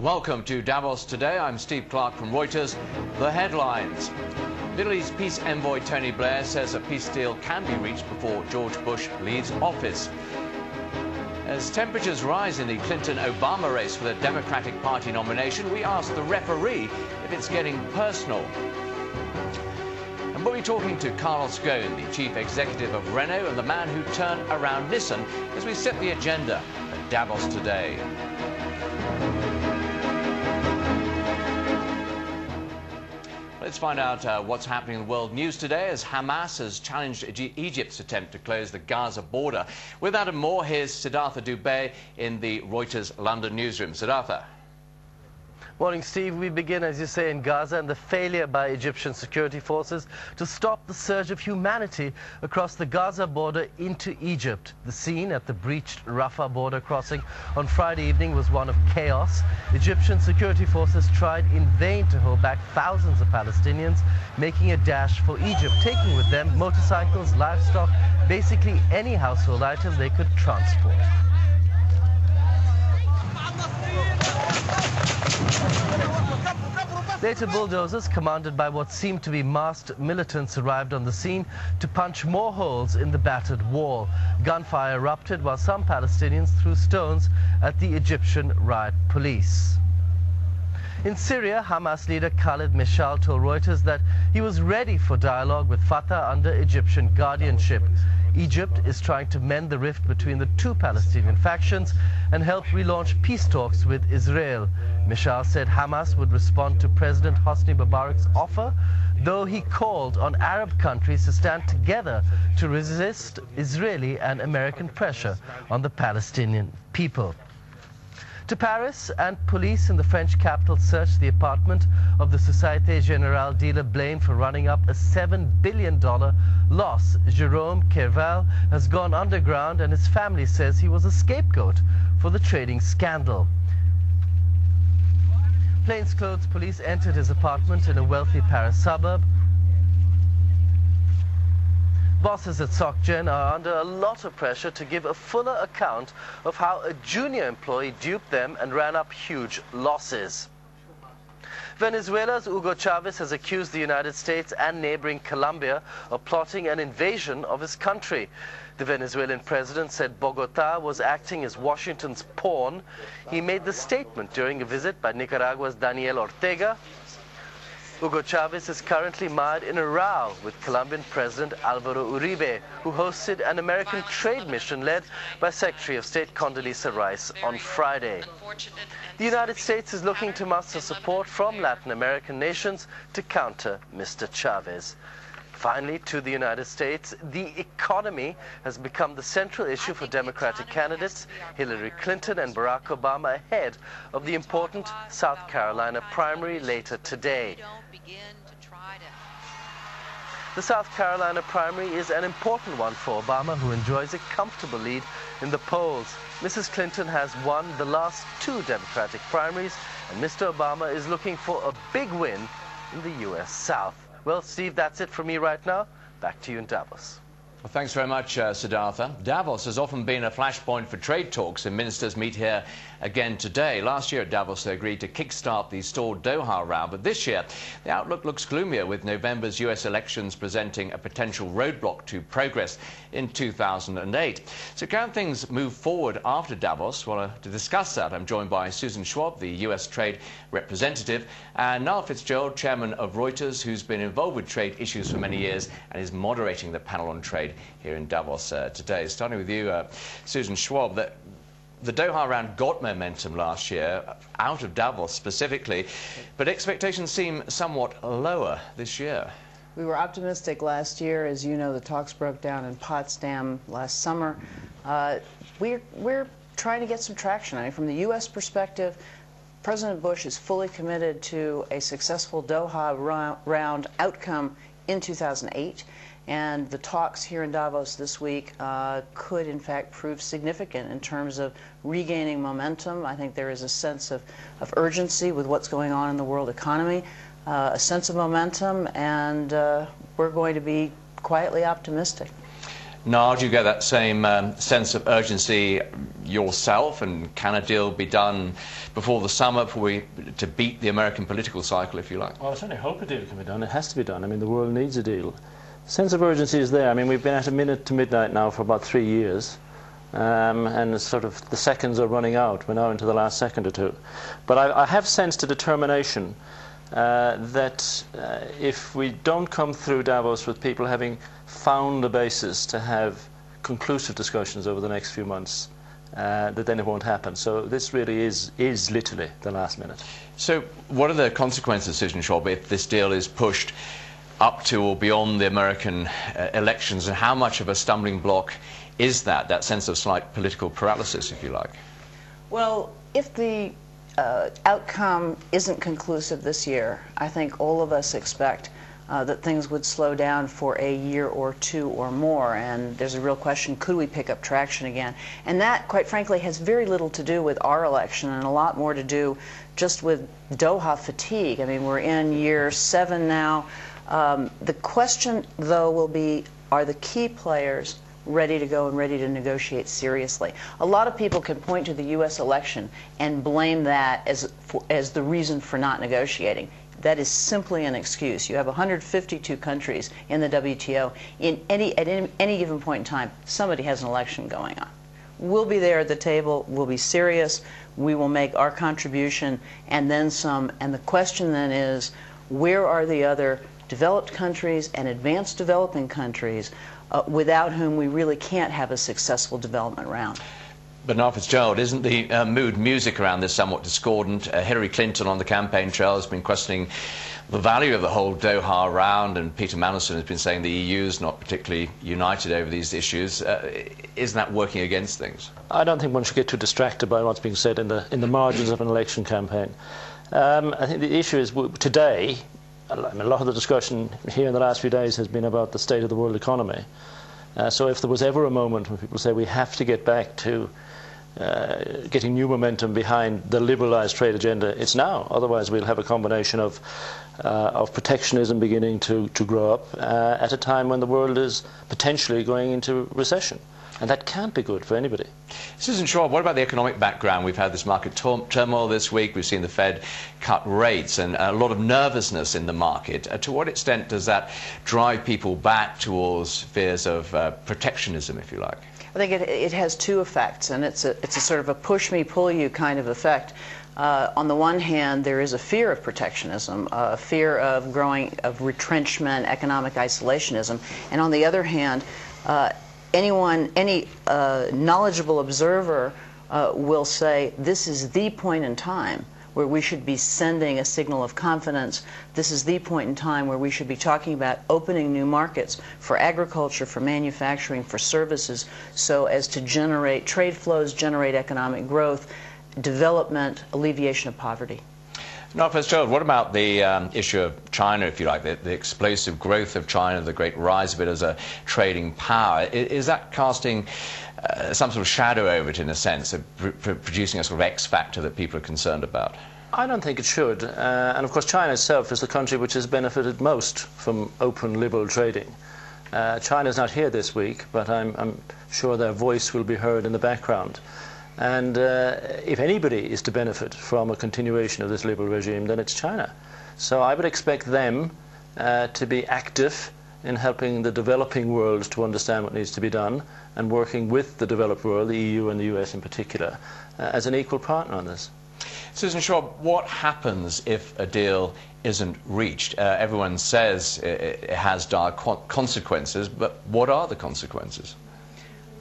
Welcome to Davos Today. I'm Steve Clark from Reuters. The headlines. Middle East peace envoy Tony Blair says a peace deal can be reached before George Bush leaves office. As temperatures rise in the Clinton-Obama race for the Democratic Party nomination, we ask the referee if it's getting personal. And we'll be talking to Carlos Ghosn, the chief executive of Renault and the man who turned around Nissan, as we set the agenda at Davos Today. Let's find out what's happening in world news today as Hamas has challenged Egypt's attempt to close the Gaza border. With that and more, here's Siddhartha Dubey in the Reuters London newsroom. Siddhartha. Morning, Steve. We begin, as you say, in Gaza and the failure by Egyptian security forces to stop the surge of humanity across the Gaza border into Egypt. The scene at the breached Rafah border crossing on Friday evening was one of chaos. Egyptian security forces tried in vain to hold back thousands of Palestinians making a dash for Egypt, taking with them motorcycles, livestock, basically any household item they could transport. Later, bulldozers commanded by what seemed to be masked militants arrived on the scene to punch more holes in the battered wall. Gunfire erupted while some Palestinians threw stones at the Egyptian riot police. In Syria, Hamas leader Khalid Mishal told Reuters that he was ready for dialogue with Fatah under Egyptian guardianship. Egypt is trying to mend the rift between the two Palestinian factions and help relaunch peace talks with Israel. Mishal said Hamas would respond to President Hosni Mubarak's offer, though he called on Arab countries to stand together to resist Israeli and American pressure on the Palestinian people. To Paris, and police in the French capital searched the apartment of the Société Générale dealer blamed for running up a $7 billion loss. Jérôme Kerval has gone underground and his family says he was a scapegoat for the trading scandal. Plainclothes police entered his apartment in a wealthy Paris suburb. Bosses at SocGen are under a lot of pressure to give a fuller account of how a junior employee duped them and ran up huge losses. Venezuela's Hugo Chavez has accused the United States and neighboring Colombia of plotting an invasion of his country. The Venezuelan president said Bogota was acting as Washington's pawn. He made the statement during a visit by Nicaragua's Daniel Ortega. Hugo Chavez is currently mired in a row with Colombian President Alvaro Uribe, who hosted an American trade mission led by Secretary of State Condoleezza Rice on Friday. The United States is looking to muster support from Latin American nations to counter Mr. Chavez. Finally, to the United States, the economy has become the central issue for Democratic candidates Hillary Clinton and Barack Obama ahead of the important South Carolina primary later today. The South Carolina primary is an important one for Obama, who enjoys a comfortable lead in the polls. Mrs. Clinton has won the last two Democratic primaries, and Mr. Obama is looking for a big win in the U.S. South. Well, Steve, that's it for me right now. Back to you in Davos. Well, thanks very much, Siddhartha. Davos has often been a flashpoint for trade talks, and ministers meet here again today. Last year at Davos, they agreed to kickstart the stalled Doha round, but this year the outlook looks gloomier, with November's US elections presenting a potential roadblock to progress in 2008. So can things move forward after Davos? Well, to discuss that, I'm joined by Susan Schwab, the US trade representative, and Niall Fitzgerald, chairman of Reuters, who's been involved with trade issues for many years and is moderating the panel on trade here in Davos today. Starting with you, Susan Schwab, the Doha round got momentum last year, out of Davos specifically, but expectations seem somewhat lower this year. We were optimistic last year. As you know, the talks broke down in Potsdam last summer. We're trying to get some traction. I mean, from the U.S. perspective, President Bush is fully committed to a successful Doha round outcome in 2008. And the talks here in Davos this week could, in fact, prove significant in terms of regaining momentum. I think there is a sense of urgency with what's going on in the world economy, a sense of momentum, and we're going to be quietly optimistic. Niall, do you get that same sense of urgency yourself, and can a deal be done before the summer to beat the American political cycle, if you like? Well, I certainly hope a deal can be done. It has to be done. I mean, the world needs a deal. Sense of urgency is there. I mean, we've been at a minute to midnight now for about 3 years, and sort of the seconds are running out. We're now into the last second or two. But I have sensed a determination that if we don't come through Davos with people having found a basis to have conclusive discussions over the next few months, that then it won't happen. So this really is literally the last minute. So what are the consequences, Susan Schwab, if this deal is pushed up to or beyond the American elections, and how much of a stumbling block is that sense of slight political paralysis, if you like? Well, if the outcome isn't conclusive this year, I think all of us expect that things would slow down for a year or two or more, and there's a real question, could we pick up traction again? And that, quite frankly, has very little to do with our election and a lot more to do just with Doha fatigue. I mean, we're in year 7 now. The question, though, will be, are the key players ready to go and ready to negotiate seriously? A lot of people can point to the U.S. election and blame that as the reason for not negotiating. That is simply an excuse. You have 152 countries in the WTO. At any given point in time, somebody has an election going on. We'll be there at the table. We'll be serious. We will make our contribution and then some. And the question then is, where are the other developed countries and advanced developing countries without whom we really can't have a successful development round? But Niall Fitzgerald, isn't the mood music around this somewhat discordant? Hillary Clinton on the campaign trail has been questioning the value of the whole Doha round, and Peter Mandelson has been saying the EU is not particularly united over these issues. Isn't that working against things? I don't think one should get too distracted by what's being said in the margins of an election campaign. I think the issue is today, a lot of the discussion here in the last few days has been about the state of the world economy. So if there was ever a moment when people say we have to get back to getting new momentum behind the liberalised trade agenda, it's now. Otherwise we'll have a combination of protectionism beginning to grow up at a time when the world is potentially going into recession. And that can't be good for anybody. Susan Schwab, what about the economic background? We've had this market turmoil this week. We've seen the Fed cut rates and a lot of nervousness in the market. To what extent does that drive people back towards fears of protectionism, if you like? I think it has two effects, and it's a sort of a push-me, pull-you kind of effect. On the one hand, there is a fear of protectionism, a fear of retrenchment, economic isolationism. And on the other hand, any knowledgeable observer will say this is the point in time where we should be sending a signal of confidence. This is the point in time where we should be talking about opening new markets for agriculture, for manufacturing, for services, so as to generate trade flows, generate economic growth, development, alleviation of poverty. Now, Fitzgerald, what about the issue of China, if you like, the explosive growth of China, the great rise of it as a trading power? Is that casting some sort of shadow over it, in a sense, of producing a sort of X factor that people are concerned about? I don't think it should. And of course, China itself is the country which has benefited most from open liberal trading. China's not here this week, but I'm sure their voice will be heard in the background. And if anybody is to benefit from a continuation of this liberal regime, then it's China. So I would expect them to be active in helping the developing world to understand what needs to be done, and working with the developed world, the EU and the US in particular, as an equal partner on this. Susan Schwab, what happens if a deal isn't reached? Everyone says it has dire consequences, but what are the consequences?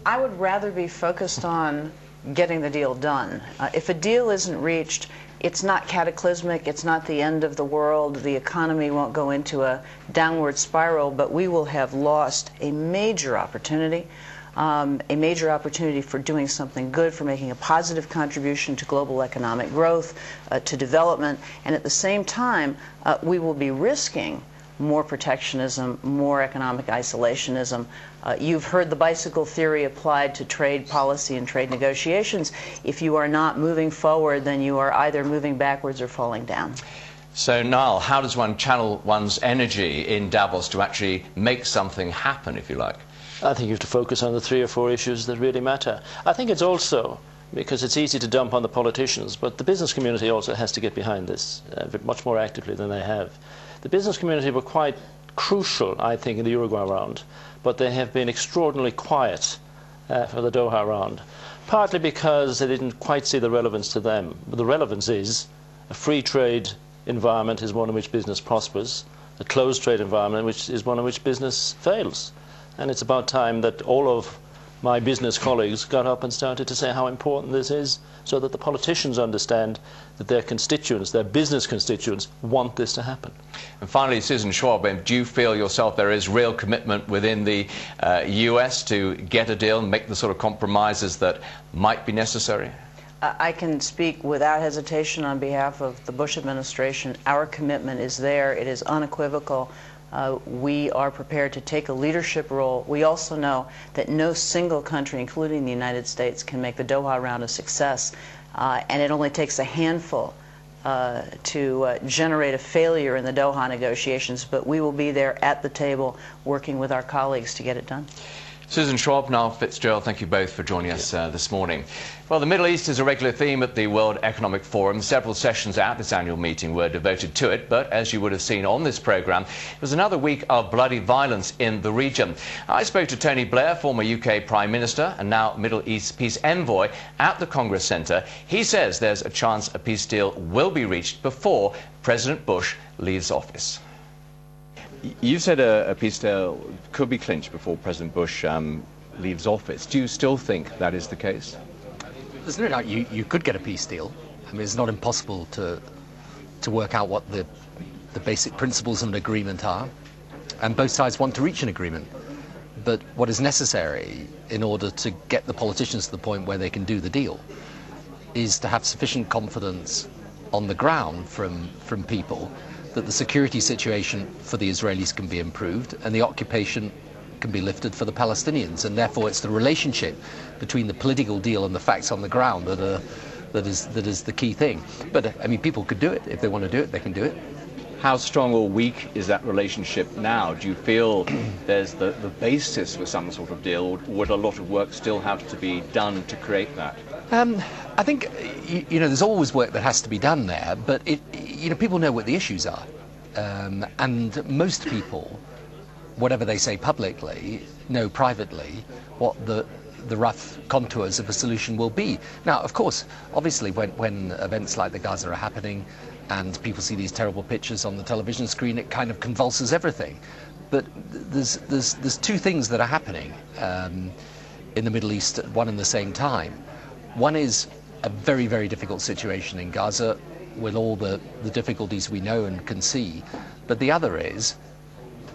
I would rather be focused on getting the deal done. If a deal isn't reached, it's not cataclysmic, it's not the end of the world, the economy won't go into a downward spiral, but we will have lost a major opportunity for doing something good, for making a positive contribution to global economic growth, to development, and at the same time, we will be risking more protectionism, more economic isolationism. You've heard the bicycle theory applied to trade policy and trade negotiations. If you are not moving forward, then you are either moving backwards or falling down. So, Niall, how does one channel one's energy in Davos to actually make something happen, if you like? I think you have to focus on the 3 or 4 issues that really matter. I think it's also, because it's easy to dump on the politicians, but the business community also has to get behind this much more actively than they have. The business community were quite crucial, I think, in the Uruguay round, but they have been extraordinarily quiet for the Doha round, partly because they didn't quite see the relevance to them. But the relevance is a free trade environment is one in which business prospers, a closed trade environment which is one in which business fails. And it's about time that all of my business colleagues got up and started to say how important this is, so that the politicians understand that their constituents, their business constituents, want this to happen. And finally, Susan Schwab, do you feel yourself there is real commitment within the US to get a deal and make the sort of compromises that might be necessary? I can speak without hesitation on behalf of the Bush administration. Our commitment is there. It is unequivocal. We are prepared to take a leadership role. We also know that no single country, including the United States, can make the Doha round a success, and it only takes a handful to generate a failure in the Doha negotiations, but we will be there at the table working with our colleagues to get it done. Susan Schwab, Niall Fitzgerald, thank you both for joining us this morning. Well, the Middle East is a regular theme at the World Economic Forum. Several sessions at this annual meeting were devoted to it, but as you would have seen on this programme, it was another week of bloody violence in the region. I spoke to Tony Blair, former UK Prime Minister and now Middle East peace envoy at the Congress Centre. He says there's a chance a peace deal will be reached before President Bush leaves office. You said a peace deal could be clinched before President Bush leaves office. Do you still think that is the case? There's no doubt you could get a peace deal. I mean, it's not impossible to work out what the basic principles of an agreement are, and both sides want to reach an agreement. But what is necessary in order to get the politicians to the point where they can do the deal is to have sufficient confidence on the ground from people that the security situation for the Israelis can be improved and the occupation can be lifted for the Palestinians. And therefore it's the relationship between the political deal and the facts on the ground that is the key thing. But I mean, people could do it. If they want to do it, they can do it. How strong or weak is that relationship now? Do you feel there's the basis for some sort of deal, or would a lot of work still have to be done to create that? I think, you know, there's always work that has to be done there, but people know what the issues are. And most people, whatever they say publicly, know privately what the rough contours of a solution will be. Now, of course, obviously, when events like the Gaza are happening and people see these terrible pictures on the television screen, it kind of convulses everything. But there's two things that are happening in the Middle East at one and the same time. One is a very, very difficult situation in Gaza with all the difficulties we know and can see. But the other is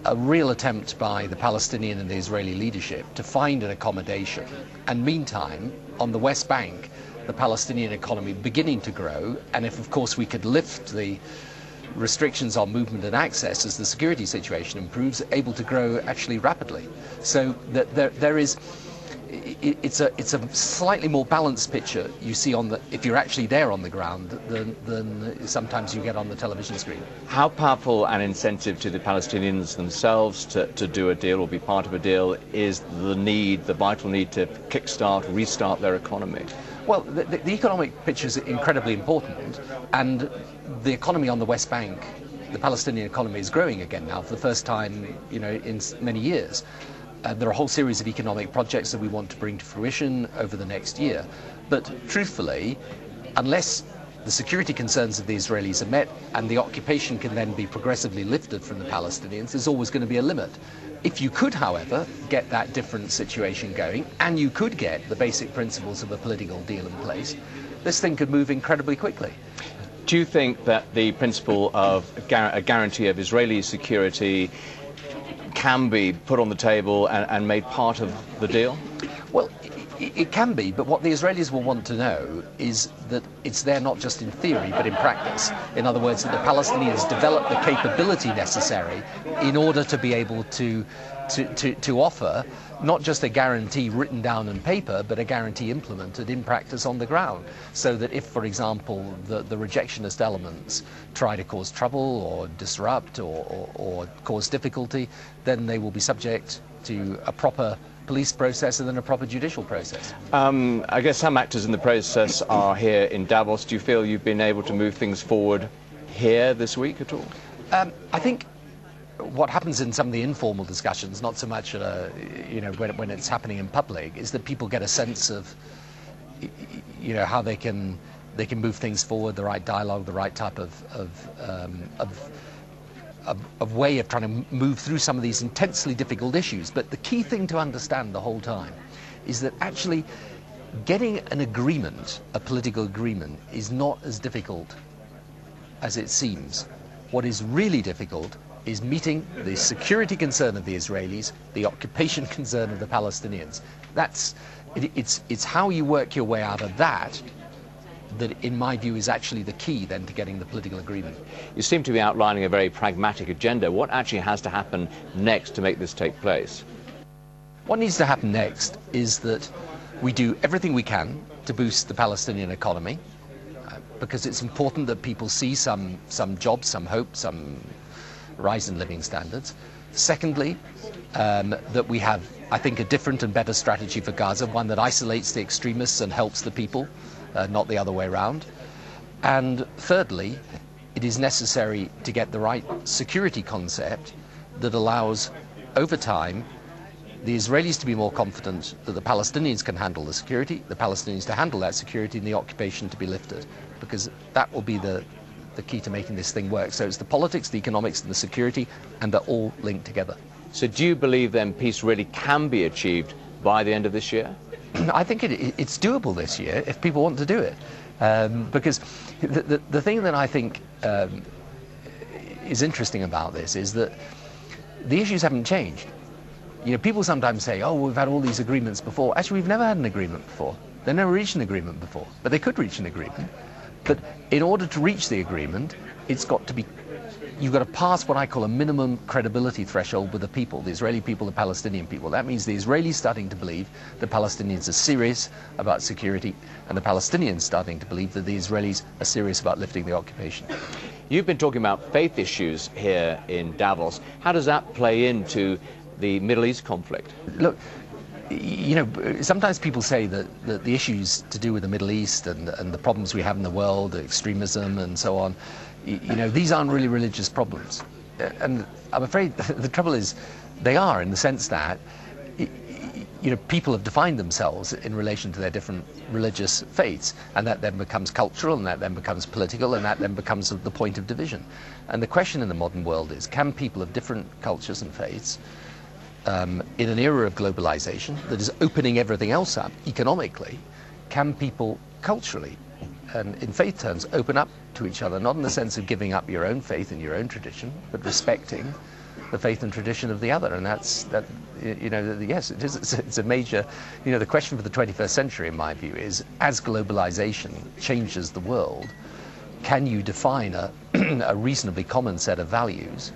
a real attempt by the Palestinian and the Israeli leadership to find an accommodation. And meantime, on the West Bank, the Palestinian economy beginning to grow. And if, of course, we could lift the restrictions on movement and access as the security situation improves, able to grow actually rapidly. So that there is... It's a slightly more balanced picture you see if you're actually there on the ground than sometimes you get on the television screen. How powerful an incentive to the Palestinians themselves to do a deal or be part of a deal is the vital need to restart their economy? Well, the economic picture is incredibly important, and the economy on the West Bank, the Palestinian economy, is growing again now for the first time, in many years. There are a whole series of economic projects that we want to bring to fruition over the next year. But truthfully, unless the security concerns of the Israelis are met and the occupation can then be progressively lifted from the Palestinians, there's always going to be a limit. If you could, however, get that different situation going, and you could get the basic principles of a political deal in place, this thing could move incredibly quickly. Do you think that the principle of a guarantee of Israeli security can be put on the table and made part of the deal? Well, it can be, but what the Israelis will want to know is that it's there not just in theory, but in practice. In other words, that the Palestinians develop the capability necessary in order to be able to offer not just a guarantee written down on paper, but a guarantee implemented in practice on the ground. So that if, for example, the rejectionist elements try to cause trouble or disrupt or cause difficulty, then they will be subject to a proper police process and then a proper judicial process. I guess some actors in the process are here in Davos. Do you feel you've been able to move things forward here this week at all? I think what happens in some of the informal discussions, not so much when it's happening in public, is that people get a sense of how they can move things forward, the right dialogue, the right type of way of trying to move through some of these intensely difficult issues. But the key thing to understand the whole time is that actually getting an agreement, a political agreement, is not as difficult as it seems. What is really difficult is meeting the security concern of the Israelis, the occupation concern of the Palestinians. It's how you work your way out of that in my view, is actually the key then to getting the political agreement. You seem to be outlining a very pragmatic agenda. What actually has to happen next to make this take place? What needs to happen next is that we do everything we can to boost the Palestinian economy, because it's important that people see some jobs, some hope, some rise in living standards. Secondly, that we have, I think, a different and better strategy for Gaza, one that isolates the extremists and helps the people, not the other way around. And thirdly, it is necessary to get the right security concept that allows, over time, the Israelis to be more confident that the Palestinians can handle the security, the Palestinians to handle that security, and the occupation to be lifted, because that will be the key to making this thing work. So it's the politics, the economics, and the security, and they're all linked together. So do you believe then peace really can be achieved by the end of this year? I think it's doable this year if people want to do it, because the thing that I think is interesting about this is that the issues haven't changed. People sometimes say, oh, we've had all these agreements before. Actually, we've never had an agreement before. They never reached an agreement before, but they could reach an agreement. But in order to reach the agreement, you've got to pass what I call a minimum credibility threshold with the people, the Israeli people, the Palestinian people. That means the Israelis starting to believe the Palestinians are serious about security, and the Palestinians starting to believe that the Israelis are serious about lifting the occupation. You've been talking about faith issues here in Davos. How does that play into the Middle East conflict? Look, sometimes people say that the issues to do with the Middle East and the problems we have in the world, extremism and so on, these aren't really religious problems. And I'm afraid the trouble is they are, in the sense that people have defined themselves in relation to their different religious faiths, and that then becomes cultural, and that then becomes political, and that then becomes the point of division. And the question in the modern world is, can people of different cultures and faiths, in an era of globalization that is opening everything else up economically, can people culturally and in faith terms open up to each other, not in the sense of giving up your own faith and your own tradition, but respecting the faith and tradition of the other? And yes, it's a major, the question for the 21st century, in my view, is, as globalization changes the world, can you define a reasonably common set of values?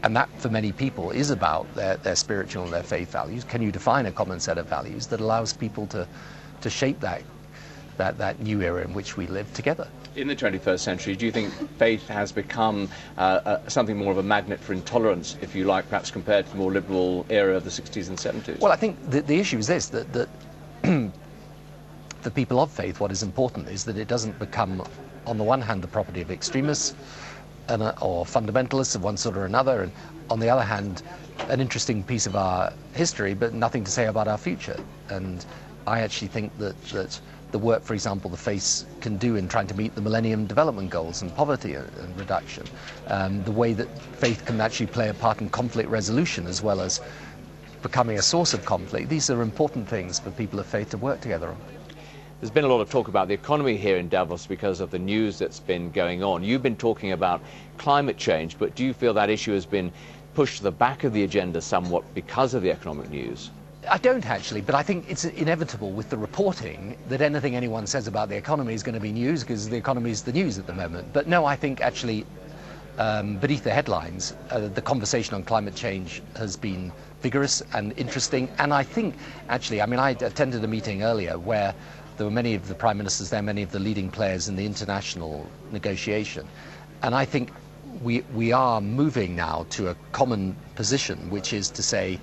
And that, for many people, is about their spiritual and their faith values. Can you define a common set of values that allows people to shape that new era in which we live together? In the 21st century, do you think faith has become something more of a magnet for intolerance, if you like, perhaps compared to the more liberal era of the 60s and 70s? Well, I think the issue is this, that for people of faith, what is important is that it doesn't become, on the one hand, the property of extremists, or fundamentalists of one sort or another, and on the other hand, an interesting piece of our history, but nothing to say about our future. And I actually think that the work, for example, the faith can do in trying to meet the Millennium Development Goals and poverty and reduction, the way that faith can actually play a part in conflict resolution as well as becoming a source of conflict, these are important things for people of faith to work together on. There's been a lot of talk about the economy here in Davos because of the news that's been going on. You've been talking about climate change, but do you feel that issue has been pushed to the back of the agenda somewhat because of the economic news? I don't actually, but I think it's inevitable with the reporting that anything anyone says about the economy is going to be news, because the economy is the news at the moment. But no, I think actually beneath the headlines, the conversation on climate change has been vigorous and interesting. And I think actually, I attended a meeting earlier where there were many of the prime ministers there, many of the leading players in the international negotiation. And I think we are moving now to a common position, which is to say,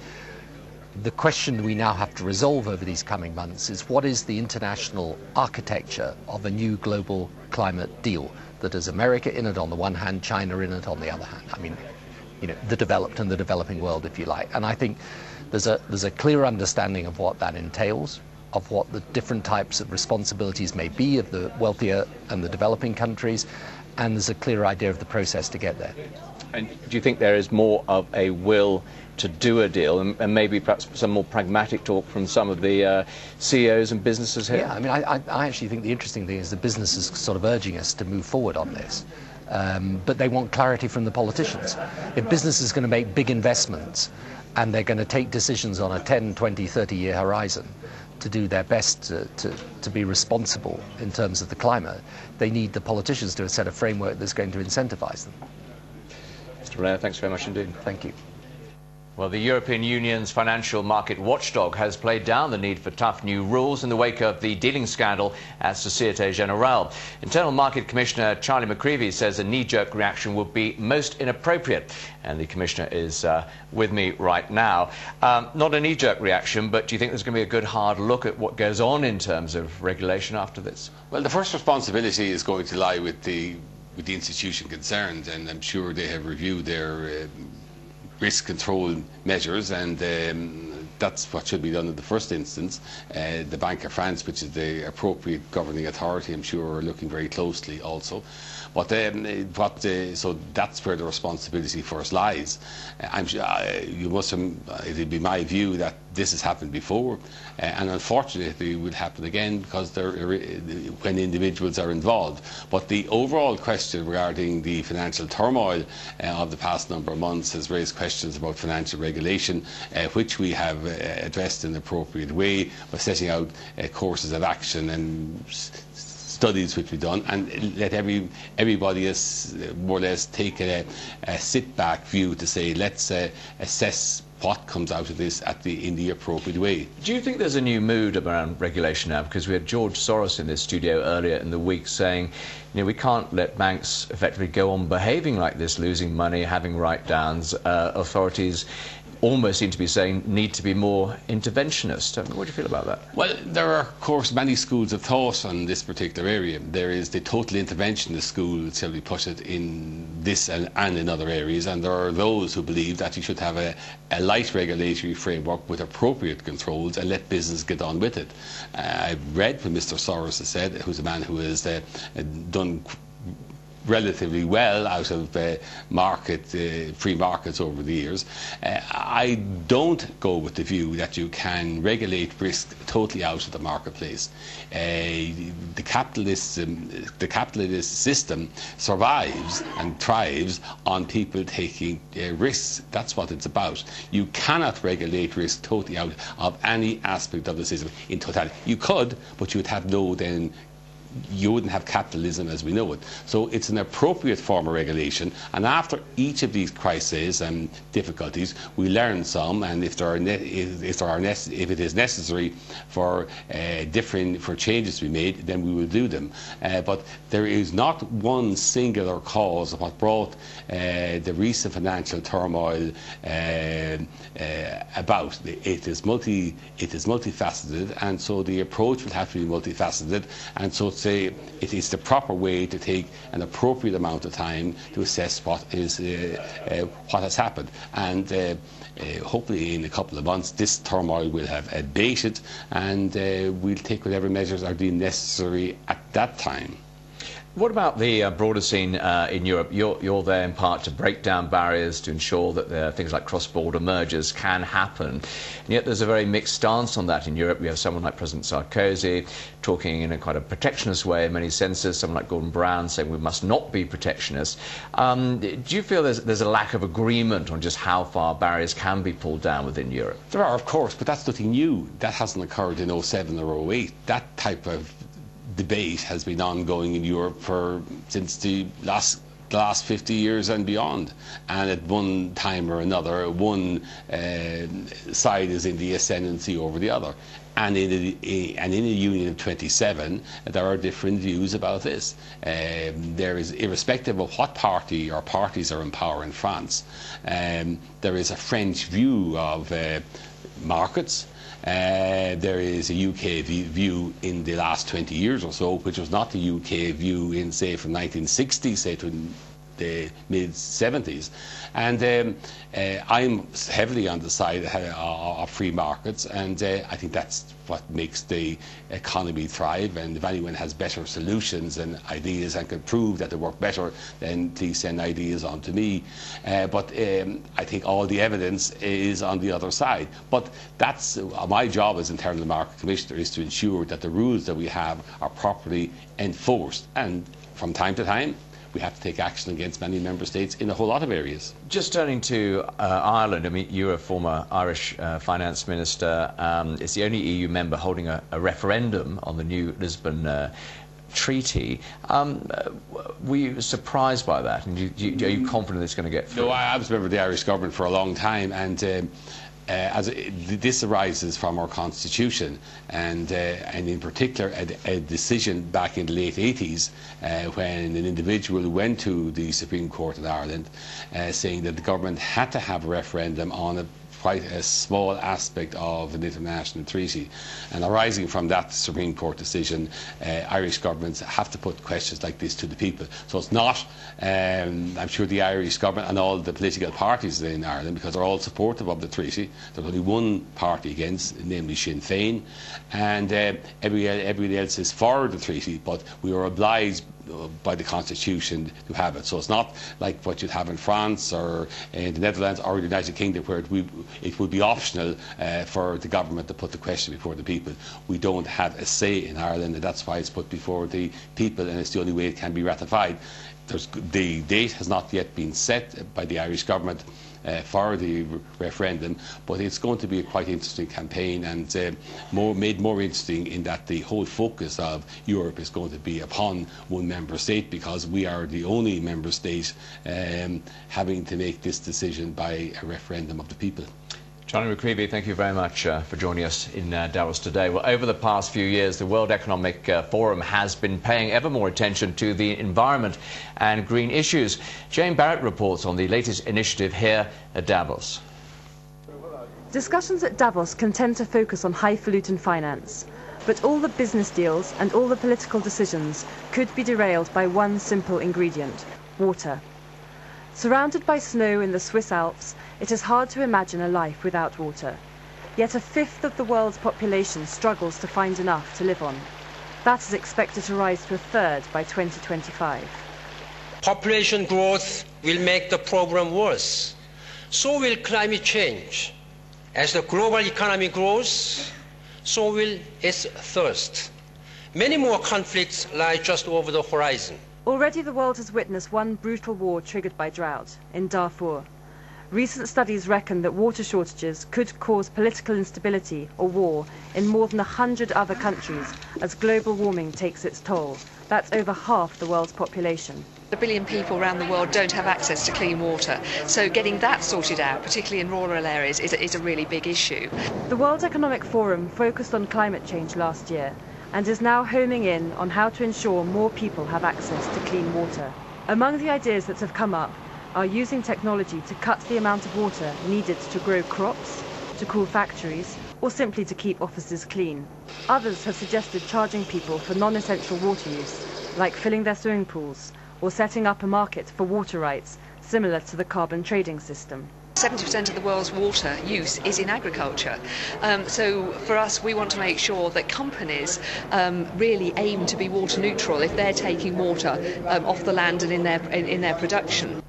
The question we now have to resolve over these coming months is what is the international architecture of a new global climate deal that has America in it on the one hand, China in it on the other hand. I mean, the developed and the developing world, if you like. And I think there's a clear understanding of what that entails, of what the different types of responsibilities may be of the wealthier and the developing countries, and there's a clear idea of the process to get there. And do you think there is more of a will to do a deal, and maybe perhaps some more pragmatic talk from some of the CEOs and businesses here? Yeah, I mean, I actually think the interesting thing is the business is sort of urging us to move forward on this. But they want clarity from the politicians. If business is going to make big investments and they're going to take decisions on a 10, 20, 30-year horizon to do their best to be responsible in terms of the climate, they need the politicians to set a framework that's going to incentivize them. Mr. Blair, thanks very much indeed. Thank you. Well, the European Union's financial market watchdog has played down the need for tough new rules in the wake of the dealing scandal at Societe Generale. Internal Market Commissioner Charlie McCreevy says a knee-jerk reaction would be most inappropriate. And the Commissioner is with me right now. Not a knee-jerk reaction, but do you think there's going to be a good hard look at what goes on in terms of regulation after this? Well, the first responsibility is going to lie with the institution concerned, and I'm sure they have reviewed their risk control measures, and that's what should be done in the first instance. The Bank of France, which is the appropriate governing authority, I'm sure are looking very closely also. But so that's where the responsibility first lies. I'm sure it'd be my view that this has happened before, and unfortunately it will happen again because when individuals are involved. But the overall question regarding the financial turmoil of the past number of months has raised questions about financial regulation, which we have addressed in an appropriate way by setting out courses of action and studies which we've done, and let everybody is more or less take a sit-back view to say, let's assess what comes out of this in the appropriate way. Do you think there's a new mood around regulation now? Because we had George Soros in this studio earlier in the week saying, we can't let banks effectively go on behaving like this, losing money, having write-downs. Authorities almost seem to be saying need to be more interventionist. What do you feel about that? Well, there are, of course, many schools of thought on this particular area. There is the total interventionist school, shall we put it, in this and in other areas, and there are those who believe that you should have a light regulatory framework with appropriate controls and let business get on with it. I've read what Mr. Soros has said, who's a man who has done relatively well out of free markets over the years. I don't go with the view that you can regulate risk totally out of the marketplace. The capitalist system survives and thrives on people taking risks. That's what it's about. You cannot regulate risk totally out of any aspect of the system in totality. You could, but you would have you wouldn't have capitalism as we know it. So it's an appropriate form of regulation, and after each of these crises and difficulties we learn some, and if it is necessary for changes to be made, then we will do them. But there is not one singular cause of what brought the recent financial turmoil about. It is multifaceted, and so the approach will have to be multifaceted, and so say it is the proper way to take an appropriate amount of time to assess what has happened, and hopefully in a couple of months this turmoil will have abated, and we'll take whatever measures are deemed necessary at that time. What about the broader scene in Europe? You're there in part to break down barriers to ensure that things like cross-border mergers can happen. And yet there's a very mixed stance on that in Europe. We have someone like President Sarkozy talking in a quite a protectionist way in many senses, someone like Gordon Brown saying we must not be protectionist. Do you feel there's a lack of agreement on just how far barriers can be pulled down within Europe? There are, of course, but that's nothing new. That hasn't occurred in 2007 or 2008. That type of debate has been ongoing in Europe since the last 50 years and beyond, and at one time or another one side is in the ascendancy over the other. and in a union of 27, there are different views about this. There is, irrespective of what party or parties are in power in France, there is a French view of markets. There is a UK view in the last 20 years or so, which was not the UK view in, say, from 1960, say, to the mid-70s. And I'm heavily on the side of free markets, and I think that's what makes the economy thrive. And if anyone has better solutions and ideas and can prove that they work better, then please send ideas on to me. But I think all the evidence is on the other side. But that's my job as Internal Market Commissioner, is to ensure that the rules that we have are properly enforced. And from time to time, we have to take action against many member states in a whole lot of areas. Just turning to Ireland, I mean, you're a former Irish finance minister. It's the only EU member holding a referendum on the new Lisbon treaty. Were you surprised by that? And are you confident it's going to get through? No, I was a member of the Irish government for a long time, and this arises from our constitution, and in particular a decision back in the late 80s when an individual went to the Supreme Court in Ireland saying that the government had to have a referendum on quite a small aspect of an international treaty. And arising from that Supreme Court decision, Irish governments have to put questions like this to the people. So it's not, I'm sure the Irish government and all the political parties in Ireland, because they're all supportive of the treaty, there's only one party against, namely Sinn Féin, and everybody else is for the treaty, but we are obliged by the constitution to have it. So it's not like what you'd have in France or in the Netherlands or the United Kingdom, where it would be optional for the government to put the question before the people. We don't have a say in Ireland, and that's why it's put before the people, and it's the only way it can be ratified. The date has not yet been set by the Irish government for the referendum, but it's going to be a quite interesting campaign, and made more interesting in that the whole focus of Europe is going to be upon one member state, because we are the only member state having to make this decision by a referendum of the people. Johnny McCreevy, thank you very much for joining us in Davos today. Well, over the past few years, the World Economic Forum has been paying ever more attention to the environment and green issues. Jane Barrett reports on the latest initiative here at Davos. Discussions at Davos can tend to focus on highfalutin finance, but all the business deals and all the political decisions could be derailed by one simple ingredient: water. Surrounded by snow in the Swiss Alps, it is hard to imagine a life without water. Yet a fifth of the world's population struggles to find enough to live on. That is expected to rise to a third by 2025. Population growth will make the problem worse. So will climate change. As the global economy grows, so will its thirst. Many more conflicts lie just over the horizon. Already the world has witnessed one brutal war triggered by drought, in Darfur. Recent studies reckon that water shortages could cause political instability or war in more than 100 other countries as global warming takes its toll. That's over half the world's population. A billion people around the world don't have access to clean water, so getting that sorted out, particularly in rural areas, is a really big issue. The World Economic Forum focused on climate change last year and is now homing in on how to ensure more people have access to clean water. Among the ideas that have come up are using technology to cut the amount of water needed to grow crops, to cool factories, or simply to keep offices clean. Others have suggested charging people for non-essential water use, like filling their swimming pools, or setting up a market for water rights, similar to the carbon trading system. 70% of the world's water use is in agriculture. So for us, we want to make sure that companies really aim to be water neutral if they're taking water off the land and in their production.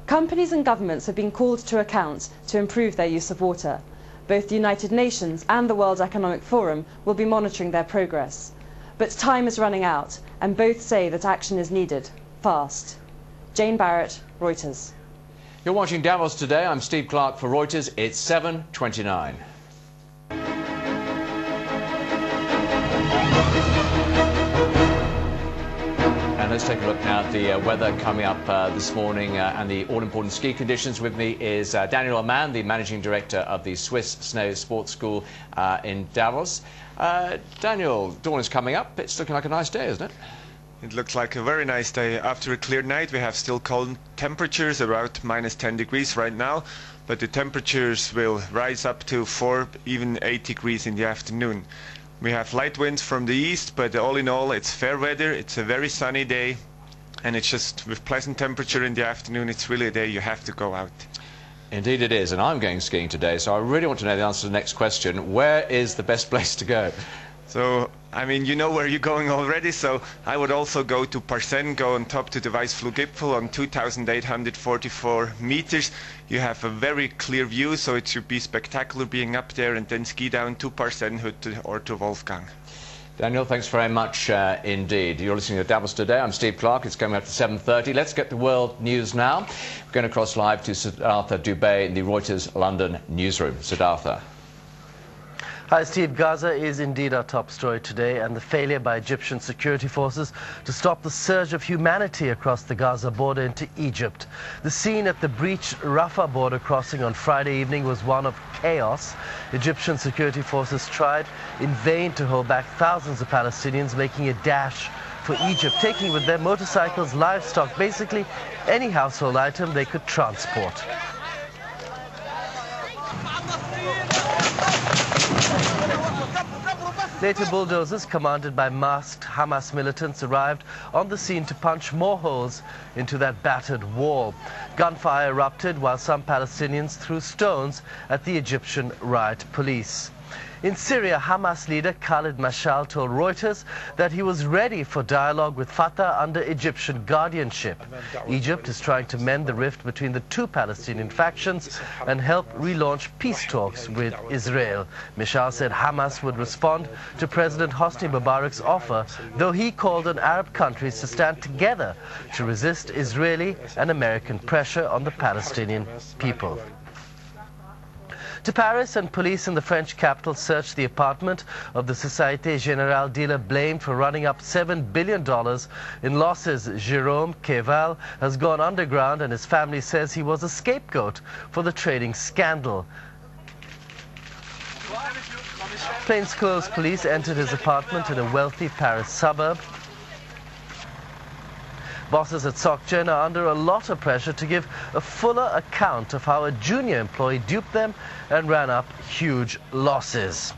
Companies and governments have been called to account to improve their use of water. Both the United Nations and the World Economic Forum will be monitoring their progress. But time is running out, and both say that action is needed, fast. Jane Barrett, Reuters. You're watching Davos Today. I'm Steve Clark for Reuters. It's 7:29. And let's take a look now at the weather coming up this morning and the all-important ski conditions. With me is Daniel Oman, the Managing Director of the Swiss Snow Sports School in Davos. Daniel, dawn is coming up. It's looking like a nice day, isn't it? It looks like a very nice day. After a clear night, we have still cold temperatures, about -10 degrees right now, but the temperatures will rise up to 4, even 8 degrees in the afternoon. We have light winds from the east, but all in all, it's fair weather. It's a very sunny day, and it's just with pleasant temperature in the afternoon. It's really a day you have to go out. Indeed it is, and I'm going skiing today, so I really want to know the answer to the next question. Where is the best place to go? So, I mean, you know where you're going already, so I would also go to Parsen, go on top to the Weißfluggipfel on 2,844 meters. You have a very clear view, so it should be spectacular being up there, and then ski down to Parsenhütte or to Wolfgang. Daniel, thanks very much indeed. You're listening to Davos Today. I'm Steve Clark. It's coming up to 7:30. Let's get the world news now. We're going across live to Siddhartha Dubey in the Reuters London newsroom. Siddhartha. Hi, Steve. Gaza is indeed our top story today, and the failure by Egyptian security forces to stop the surge of humanity across the Gaza border into Egypt. The scene at the breached Rafah border crossing on Friday evening was one of chaos. Egyptian security forces tried in vain to hold back thousands of Palestinians making a dash for Egypt, taking with them motorcycles, livestock, basically any household item they could transport. Later, bulldozers commanded by masked Hamas militants arrived on the scene to punch more holes into that battered wall. Gunfire erupted while some Palestinians threw stones at the Egyptian riot police. In Syria, Hamas leader Khalid Mashal told Reuters that he was ready for dialogue with Fatah under Egyptian guardianship. Egypt is trying to mend the rift between the two Palestinian factions and help relaunch peace talks with Israel. Mashal said Hamas would respond to President Hosni Mubarak's offer, though he called on Arab countries to stand together to resist Israeli and American pressure on the Palestinian people. To Paris, and police in the French capital searched the apartment of the Société Générale dealer blamed for running up $7 billion in losses. Jérôme Keval has gone underground, and his family says he was a scapegoat for the trading scandal. Plainclothes police entered his apartment in a wealthy Paris suburb. Bosses at SocGen are under a lot of pressure to give a fuller account of how a junior employee duped them and ran up huge losses.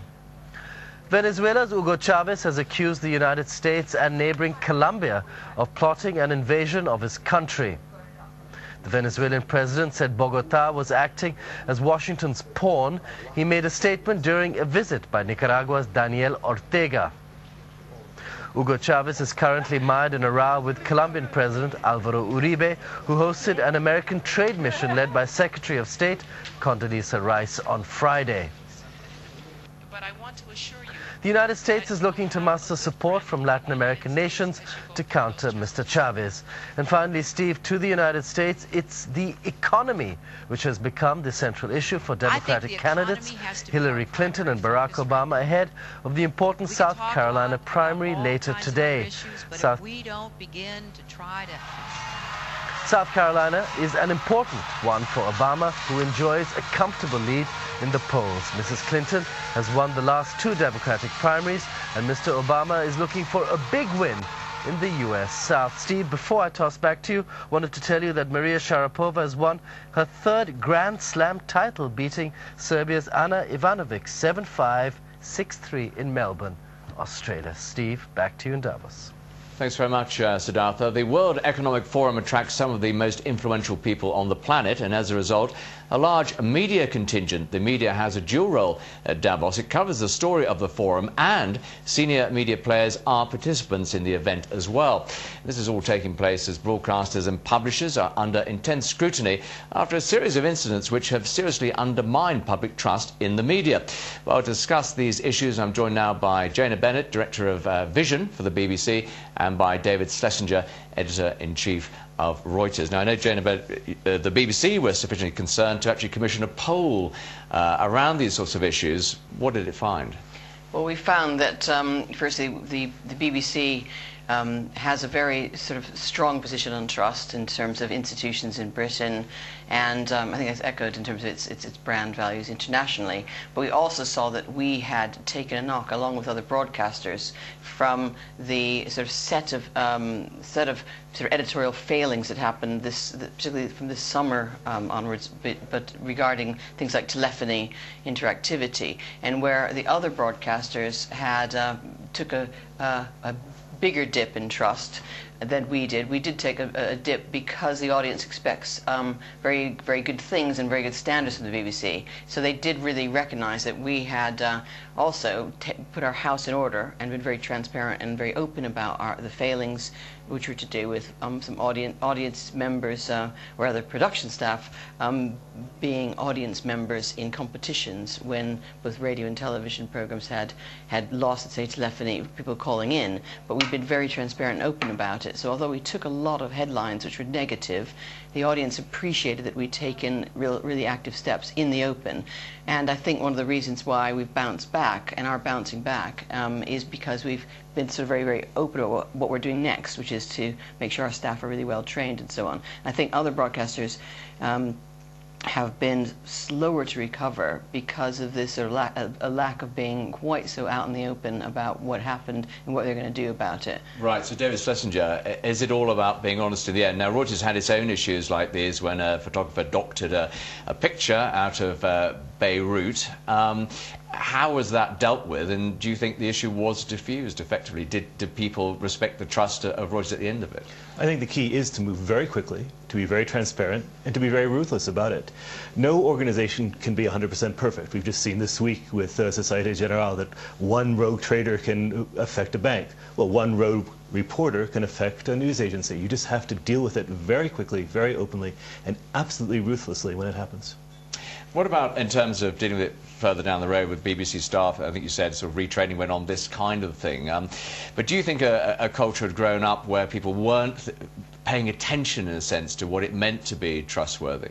Venezuela's Hugo Chavez has accused the United States and neighboring Colombia of plotting an invasion of his country. The Venezuelan president said Bogotá was acting as Washington's pawn. He made a statement during a visit by Nicaragua's Daniel Ortega. Hugo Chavez is currently mired in a row with Colombian President Álvaro Uribe, who hosted an American trade mission led by Secretary of State Condoleezza Rice on Friday. But I want to assure you, the United States is looking to muster support from Latin American nations to counter Mr. Chavez. And finally, Steve, to the United States, it's the economy which has become the central issue for Democratic candidates Hillary Clinton and Barack Obama ahead of the important South Carolina primary later today. South Carolina is an important one for Obama, who enjoys a comfortable lead in the polls. Mrs. Clinton has won the last two Democratic primaries, and Mr. Obama is looking for a big win in the U.S. South. Steve, before I toss back to you, wanted to tell you that Maria Sharapova has won her third Grand Slam title, beating Serbia's Ana Ivanovic 7-5, 6-3 in Melbourne, Australia. Steve, back to you in Davos. Thanks very much, Siddhartha. The World Economic Forum attracts some of the most influential people on the planet, and as a result, a large media contingent. The media has a dual role at Davos. It covers the story of the forum, and senior media players are participants in the event as well. This is all taking place as broadcasters and publishers are under intense scrutiny after a series of incidents which have seriously undermined public trust in the media. Well, to discuss these issues, I'm joined now by Jana Bennett, Director of Vision for the BBC, and by David Schlesinger, Editor-in-Chief of Reuters. Now, I know, Jana, but the BBC was sufficiently concerned to actually commission a poll around these sorts of issues. What did it find? Well, we found that, firstly, the BBC has a very sort of strong position on trust in terms of institutions in Britain, and I think it's echoed in terms of its brand values internationally. But we also saw that we had taken a knock, along with other broadcasters, from the sort of set of sort of editorial failings that happened particularly from this summer onwards, but regarding things like telephony, interactivity, and where the other broadcasters had took a bigger dip in trust than we did. We did take a dip because the audience expects very, very good things and very good standards from the BBC. So they did really recognize that we had also put our house in order and been very transparent and very open about the failings, which were to do with some audience members or other production staff being audience members in competitions when both radio and television programs had lost, say, telephony, people calling in. But we've been very transparent and open about it. So although we took a lot of headlines which were negative, the audience appreciated that we'd taken really active steps in the open. And I think one of the reasons why we've bounced back and are bouncing back is because we've been sort of very, very open about what we're doing next, which is to make sure our staff are really well trained and so on. I think other broadcasters have been slower to recover because of this sort of a lack of being quite so out in the open about what happened and what they're going to do about it. Right, so David Schlesinger, is it all about being honest in the end? Now, Reuters had its own issues like these when a photographer doctored a picture out of Beirut. How was that dealt with, and do you think the issue was diffused effectively? Did people respect the trust of Reuters at the end of it? I think the key is to move very quickly, to be very transparent, and to be very ruthless about it. No organization can be 100% perfect. We've just seen this week with Societe Generale that one rogue trader can affect a bank. Well, one rogue reporter can affect a news agency. You just have to deal with it very quickly, very openly, and absolutely ruthlessly when it happens. What about in terms of dealing with it further down the road with BBC staff? I think you said sort of retraining went on, this kind of thing. But do you think a culture had grown up where people weren't paying attention, in a sense, to what it meant to be trustworthy?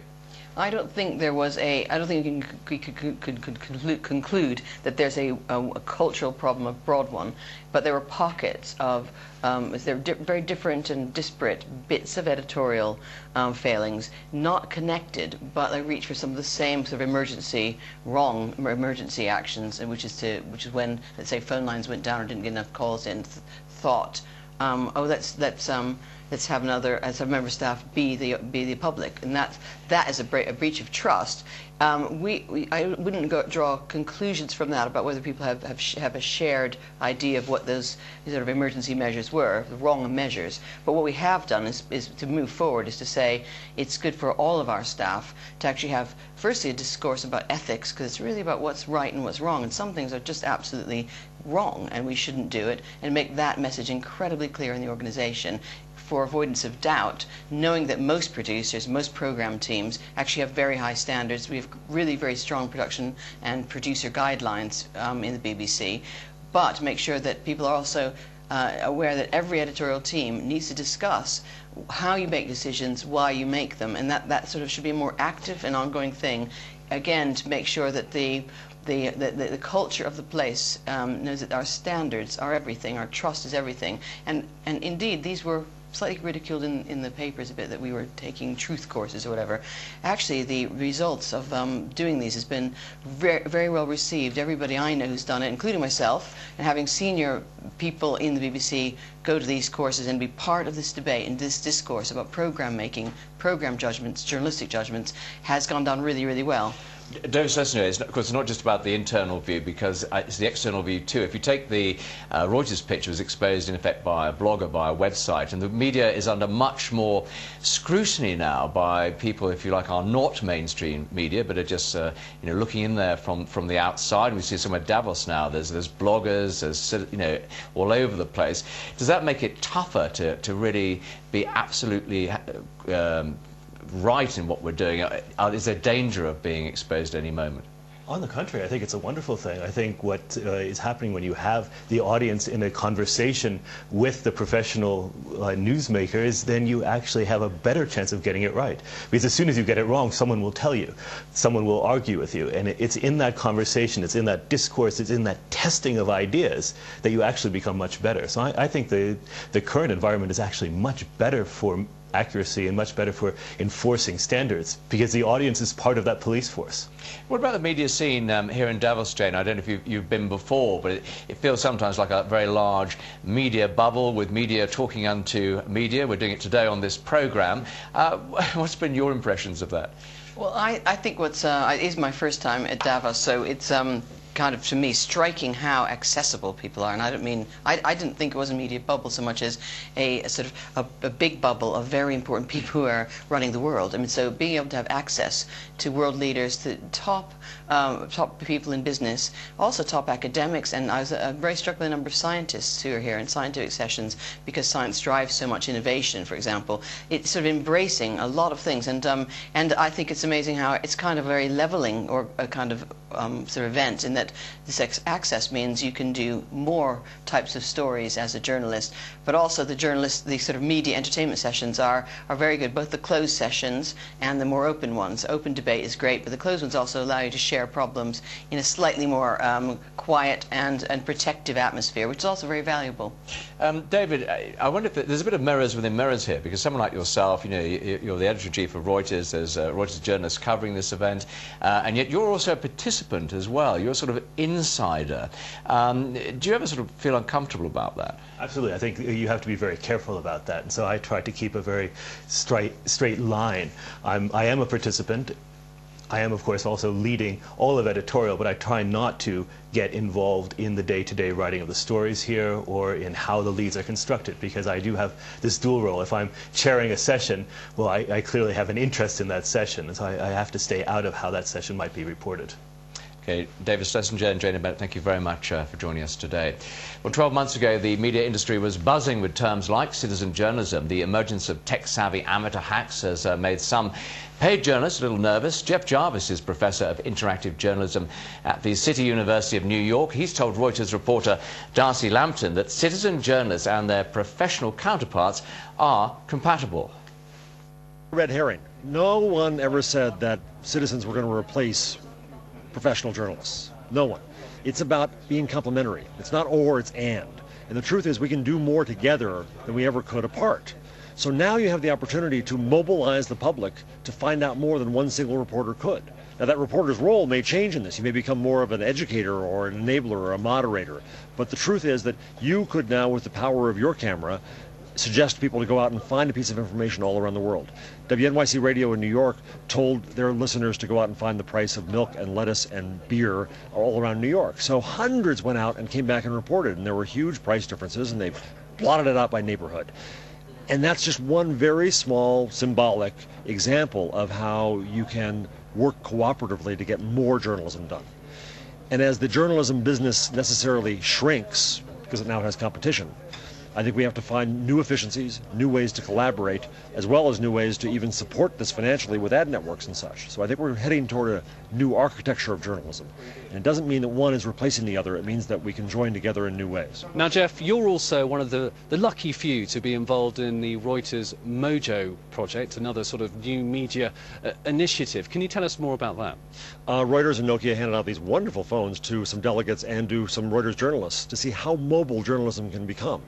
I don't think there was I don't think you could conclude that there's a cultural problem, a broad one, but there were pockets of, there were very different and disparate bits of editorial failings, not connected, but they reach for some of the same sort of emergency actions, which is when, let's say, phone lines went down or didn't get enough calls in, thought, oh, let's have a member of staff be the public, and that is a breach of trust. I wouldn't draw conclusions from that about whether people have a shared idea of what those sort of emergency measures were, the wrong measures. But what we have done is to move forward, is to say it's good for all of our staff to actually have, firstly, a discourse about ethics, because it's really about what's right and what's wrong, and some things are just absolutely wrong and we shouldn't do it, and make that message incredibly clear in the organization, for avoidance of doubt, knowing that most producers, most program teams actually have very high standards. We have really very strong production and producer guidelines in the BBC, but make sure that people are also aware that every editorial team needs to discuss how you make decisions, why you make them, and that sort of should be a more active and ongoing thing, again, to make sure that the culture of the place knows that our standards are everything, our trust is everything, and indeed these were slightly ridiculed in the papers a bit, that we were taking truth courses or whatever. Actually, the results of doing these has been very, very well received. Everybody I know who's done it, including myself, and having senior people in the BBC go to these courses and be part of this debate and this discourse about program making, program judgments, journalistic judgments, has gone down really, really well. Davos Today, of course, it's not just about the internal view, because it's the external view too. If you take the Reuters picture, was exposed in effect by a blogger, by a website, and the media is under much more scrutiny now by people, if you like, are not mainstream media, but are just looking in there from the outside. We see some at Davos now. There's bloggers, there's all over the place. Does that make it tougher to really be absolutely right in what we're doing? Is there danger of being exposed at any moment? On the contrary, I think it's a wonderful thing. I think what is happening when you have the audience in a conversation with the professional newsmaker is then you actually have a better chance of getting it right. Because as soon as you get it wrong, someone will tell you, someone will argue with you. And it's in that conversation, it's in that discourse, it's in that testing of ideas that you actually become much better. So I think the current environment is actually much better for accuracy and much better for enforcing standards, because the audience is part of that police force. What about the media scene here in Davos, Jane? I don't know if you've been before, but it feels sometimes like a very large media bubble with media talking unto media. We're doing it today on this program. What's been your impressions of that? Well, I think it is my first time at Davos, so it's kind of, to me, striking how accessible people are. And I don't mean, I didn't think it was a media bubble so much as a sort of a big bubble of very important people who are running the world. I mean, so being able to have access to world leaders, to top people in business, also top academics. And I was very struck by the number of scientists who are here in scientific sessions, because science drives so much innovation, for example. It's sort of embracing a lot of things. And I think it's amazing how it's kind of very leveling, or a kind of sort of event, in that this access means you can do more types of stories as a journalist, but also the sort of media entertainment sessions are very good, both the closed sessions and the more open ones. Open debate is great, but the closed ones also allow you to share problems in a slightly more quiet and protective atmosphere, which is also very valuable. David, I wonder if there's a bit of mirrors within mirrors here, because someone like yourself, you know, you're the editor-in-chief of Reuters, there's Reuters journalists covering this event, and yet you're also a participant as well. You're sort of insider. Do you ever sort of feel uncomfortable about that? Absolutely. I think you have to be very careful about that. And so I try to keep a very straight line. I am a participant. I am, of course, also leading all of editorial, but I try not to get involved in the day-to-day writing of the stories here or in how the leads are constructed, because I do have this dual role. If I'm chairing a session, well, I clearly have an interest in that session, and so I have to stay out of how that session might be reported. Okay, David Schlesinger and Jane Bennett, thank you very much for joining us today. Well, 12 months ago, the media industry was buzzing with terms like citizen journalism. The emergence of tech-savvy amateur hacks has made some paid journalists a little nervous. Jeff Jarvis is Professor of Interactive Journalism at the City University of New York. He's told Reuters reporter Darcy Lampton that citizen journalists and their professional counterparts are compatible. Red herring. No one ever said that citizens were going to replace professional journalists. No one. It's about being complementary. It's not or, it's and. And the truth is we can do more together than we ever could apart. So now you have the opportunity to mobilize the public to find out more than one single reporter could. Now that reporter's role may change in this. You may become more of an educator or an enabler or a moderator. But the truth is that you could now, with the power of your camera, suggest people to go out and find a piece of information all around the world. WNYC Radio in New York told their listeners to go out and find the price of milk and lettuce and beer all around New York. So hundreds went out and came back and reported, and there were huge price differences, and they plotted it out by neighborhood. And that's just one very small symbolic example of how you can work cooperatively to get more journalism done. And as the journalism business necessarily shrinks, because it now has competition, I think we have to find new efficiencies, new ways to collaborate, as well as new ways to even support this financially with ad networks and such. So I think we're heading toward a new architecture of journalism. And it doesn't mean that one is replacing the other. It means that we can join together in new ways. Now, Jeff, you're also one of the lucky few to be involved in the Reuters Mojo project, another sort of new media initiative. Can you tell us more about that? Reuters and Nokia handed out these wonderful phones to some delegates and to some Reuters journalists to see how mobile journalism can become.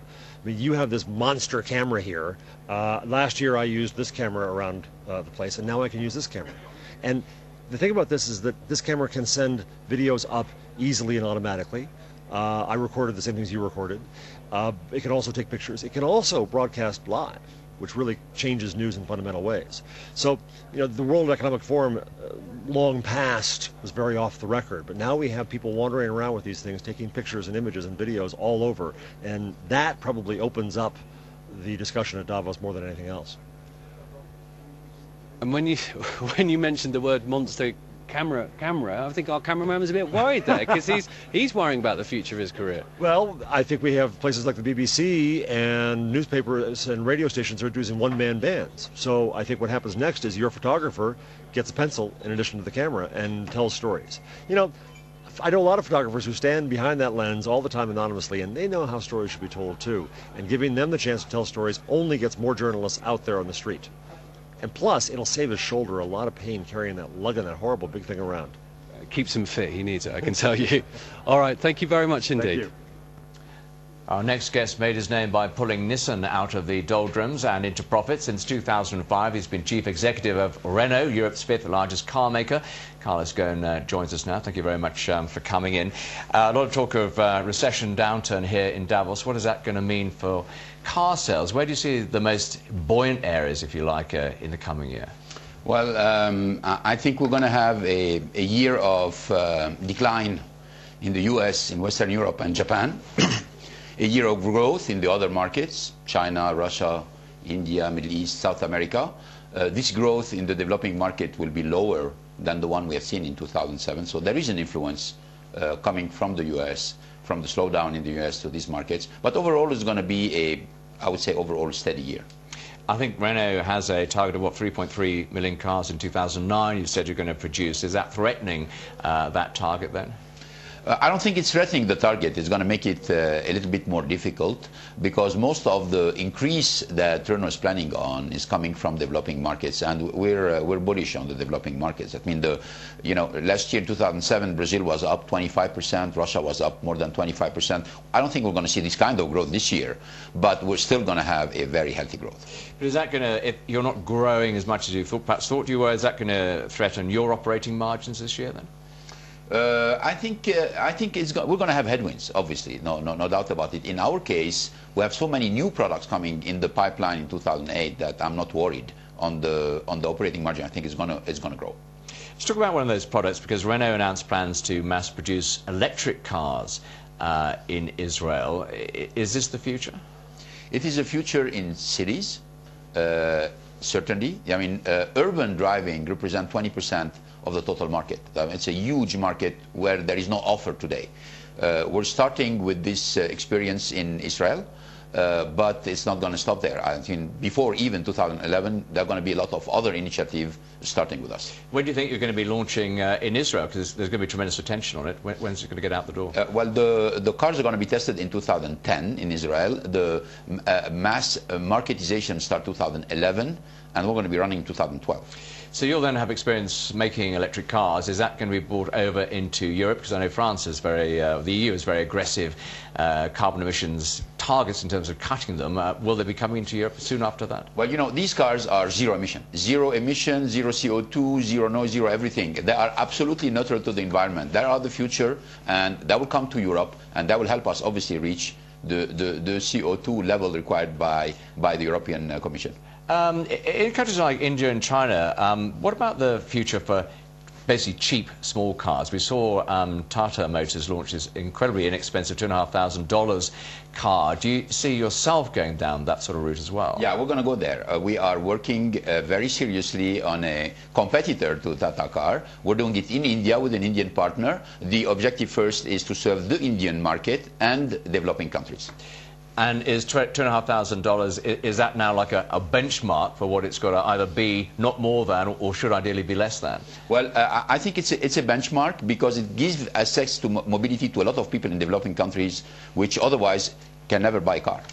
I mean, you have this monster camera here. Last year I used this camera around the place, and now I can use this camera. And the thing about this is that this camera can send videos up easily and automatically. I recorded the same things you recorded. It can also take pictures. It can also broadcast live, which really changes news in fundamental ways. So, you know, the World Economic Forum long past was very off the record, but now we have people wandering around with these things, taking pictures and images and videos all over, and that probably opens up the discussion at Davos more than anything else. And when you mentioned the word monster camera, I think our cameraman was a bit worried there, because he's worrying about the future of his career. Well, I think we have places like the BBC and newspapers and radio stations are using one-man bands. So I think what happens next is your photographer gets a pencil in addition to the camera and tells stories. You know, I know a lot of photographers who stand behind that lens all the time anonymously, and they know how stories should be told too. And giving them the chance to tell stories only gets more journalists out there on the street. And plus, it'll save his shoulder a lot of pain carrying that, lugging that horrible big thing around. Keeps him fit, he needs it, I can tell you. All right, thank you very much indeed. Thank you. Our next guest made his name by pulling Nissan out of the doldrums and into profit. Since 2005, he's been chief executive of Renault, Europe's fifth largest car maker. Carlos Ghosn joins us now. Thank you very much for coming in. A lot of talk of recession downturn here in Davos. What is that going to mean for car sales? Where do you see the most buoyant areas, if you like, in the coming year? Well, I think we're going to have a year of decline in the US, in Western Europe and Japan. A year of growth in the other markets, China, Russia, India, Middle East, South America. This growth in the developing market will be lower than the one we have seen in 2007. So there is an influence coming from the US, from the slowdown in the US to these markets. But overall, it's going to be I would say, overall steady year. I think Renault has a target of, what, 3.3 million cars in 2009. You said you're going to produce. Is that threatening that target then? I don't think it's threatening the target. It's going to make it a little bit more difficult because most of the increase that Renault is planning on is coming from developing markets, and we're bullish on the developing markets. I mean, last year, 2007, Brazil was up 25%, Russia was up more than 25%. I don't think we're going to see this kind of growth this year, but we're still going to have a very healthy growth. But is that going to, if you're not growing as much as you perhaps thought you were, is that going to threaten your operating margins this year then? I think we're going to have headwinds, obviously, no doubt about it. In our case, we have so many new products coming in the pipeline in 2008 that I'm not worried on the operating margin. I think it's going to grow. Let's talk about one of those products, because Renault announced plans to mass produce electric cars in Israel. Is this the future? It is a future in cities, certainly. I mean, urban driving represents 20% of the total market. It's a huge market where there is no offer today. We're starting with this experience in Israel, but it's not going to stop there. I think before even 2011, there are going to be a lot of other initiatives starting with us. When do you think you're going to be launching in Israel? Because there's going to be tremendous attention on it. When's it going to get out the door? Well, the cars are going to be tested in 2010 in Israel. The mass marketization start 2011, and we're going to be running in 2012. So you'll then have experience making electric cars. Is that going to be brought over into Europe? Because I know France is the EU is very aggressive carbon emissions targets in terms of cutting them. Will they be coming into Europe soon after that? Well, these cars are zero emission, zero CO2, zero noise, zero everything. They are absolutely neutral to the environment. They are the future, and that will come to Europe, and that will help us obviously reach the CO2 level required by the European Commission. In countries like India and China, what about the future for basically cheap small cars? We saw Tata Motors launch this incredibly inexpensive $2,500 car. Do you see yourself going down that sort of route as well? Yeah, we're going to go there. We are working very seriously on a competitor to Tata car. We're doing it in India with an Indian partner. The objective first is to serve the Indian market and developing countries. And is $2,500, is that now like a benchmark for what it's got to either be, not more than, or should ideally be less than? Well, I think it's a benchmark because it gives access to mobility to a lot of people in developing countries which otherwise can never buy a car.